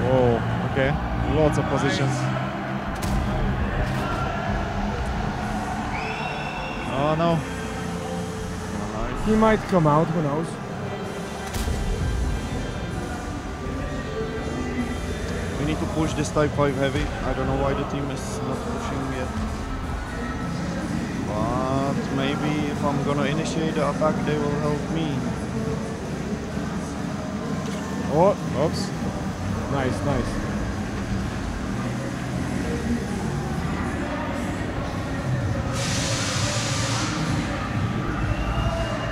Whoa, okay. Lots of positions. Oh no. He might come out, who knows? We need to push this Type 5 heavy. I don't know why the team is not pushing yet. But maybe if I'm gonna initiate the attack, they will help me. Oh, Oops. nice, nice.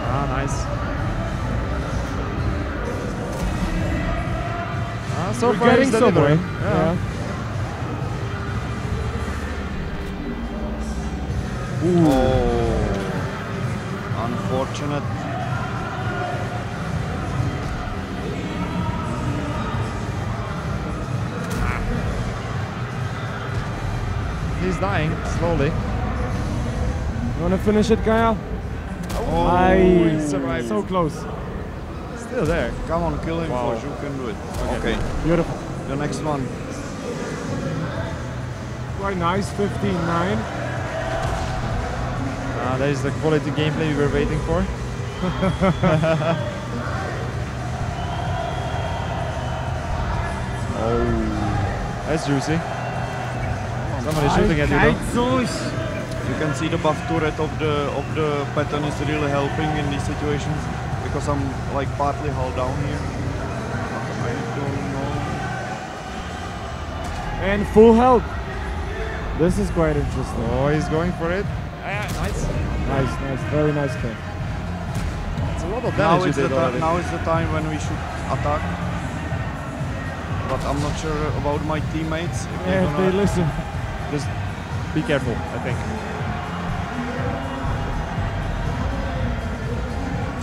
Ah, nice. So We're far getting he's delivering. somewhere. Yeah. Oh, unfortunate. He's dying slowly. You wanna finish it, Kaya? Oh, he survived. So close. Still there. Come on, kill him, Wow. Forge, you can do it. Okay, Beautiful. the next one. Quite nice, 15-9. That is the quality gameplay we were waiting for. Oh, that's juicy. Somebody shooting at you. Though. You can see the buff turret of the pattern is really helping in these situations because I'm like partly hull down here. I don't know. And full health. This is quite interesting. Oh, he's going for it. Nice. Nice, nice, very nice kill. It's a lot of Now damage is, you did already. now is the time when we should attack. But I'm not sure about my teammates. If they're Yeah, if they gonna- listen. Just be careful, I think.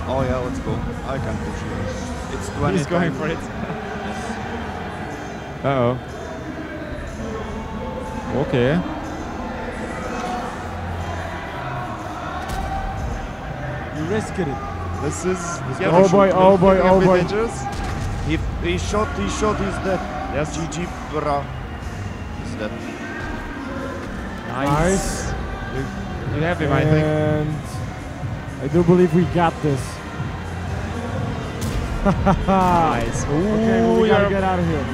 Oh yeah, let's go. I can push you. It's 20. He's going for it. Uh-oh. Okay. You risked it. This is Oh boy, oh boy, looking a oh bit boy. dangerous. He shot, he's dead. Yes. GG, bra. He's dead. Nice. You have him, I think. And I do believe we got this. Nice. Ooh, Okay, well, we gotta you're- get out of here.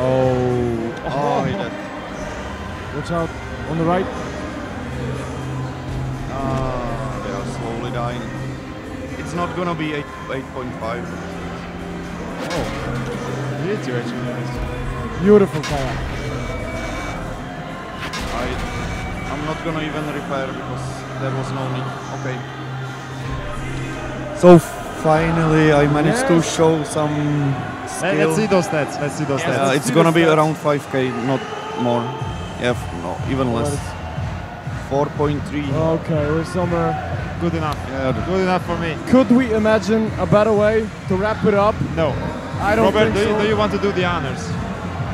Oh. Oh, he dead. Watch out on the right. They are slowly dying. It's not gonna be 8.5. Oh. He hit you actually. Beautiful, Kaya. I'm not gonna even repair because there was no need. Okay. So finally I managed to Yes. show some skill. Let's see those stats. Let's see those Yeah, stats. it's see gonna the be stats. around 5k, not more. Yeah, no, even less. 4.3. Okay, we're somewhere. Good enough. Yeah, Good enough for me. Could we imagine a better way to wrap it up? No. I don't Robert, think so. do you want to do the honors?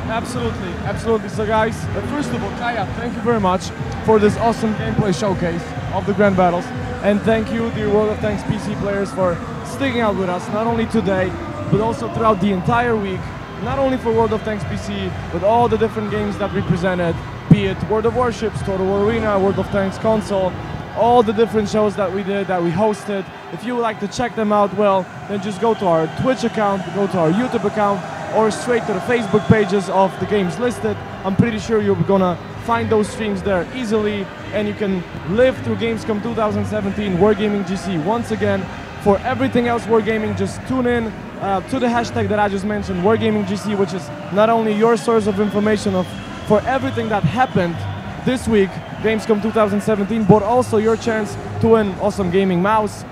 Absolutely, absolutely. So guys, first of all, Kaya, thank you very much for this awesome gameplay showcase of the Grand Battles. And thank you, dear World of Tanks PC players, for sticking out with us, not only today, but also throughout the entire week. Not only for World of Tanks PC, but all the different games that we presented, be it World of Warships, Total War Arena, World of Tanks console, all the different shows that we did, that we hosted. If you would like to check them out, well, then just go to our Twitch account, go to our YouTube account, or straight to the Facebook pages of the games listed. I'm pretty sure you're gonna find those streams there easily, and you can live through Gamescom 2017 Wargaming GC once again. For everything else Wargaming, just tune in to the hashtag that I just mentioned, Wargaming GC, which is not only your source of information for everything that happened this week, Gamescom 2017, but also your chance to win awesome gaming mouse,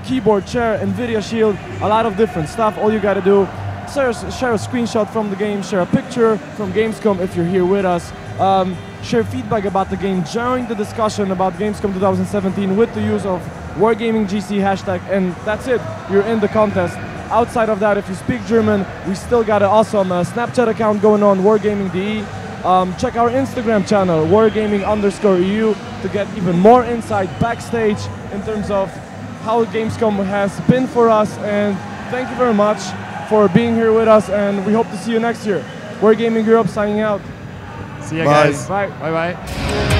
keyboard, chair, Nvidia Shield, a lot of different stuff. All you gotta do, share a screenshot from the game, share a picture from Gamescom if you're here with us, share feedback about the game, join the discussion about Gamescom 2017 with the use of Wargaming GC hashtag, and that's it, you're in the contest. Outside of that, if you speak German, we still got an awesome Snapchat account going on, WargamingDE. Check our Instagram channel, wargaming_EU, to get even more insight backstage in terms of how Gamescom has been for us. And thank you very much for being here with us, and we hope to see you next year. Wargaming Europe signing out. See you Bye. guys. Bye. Bye-bye.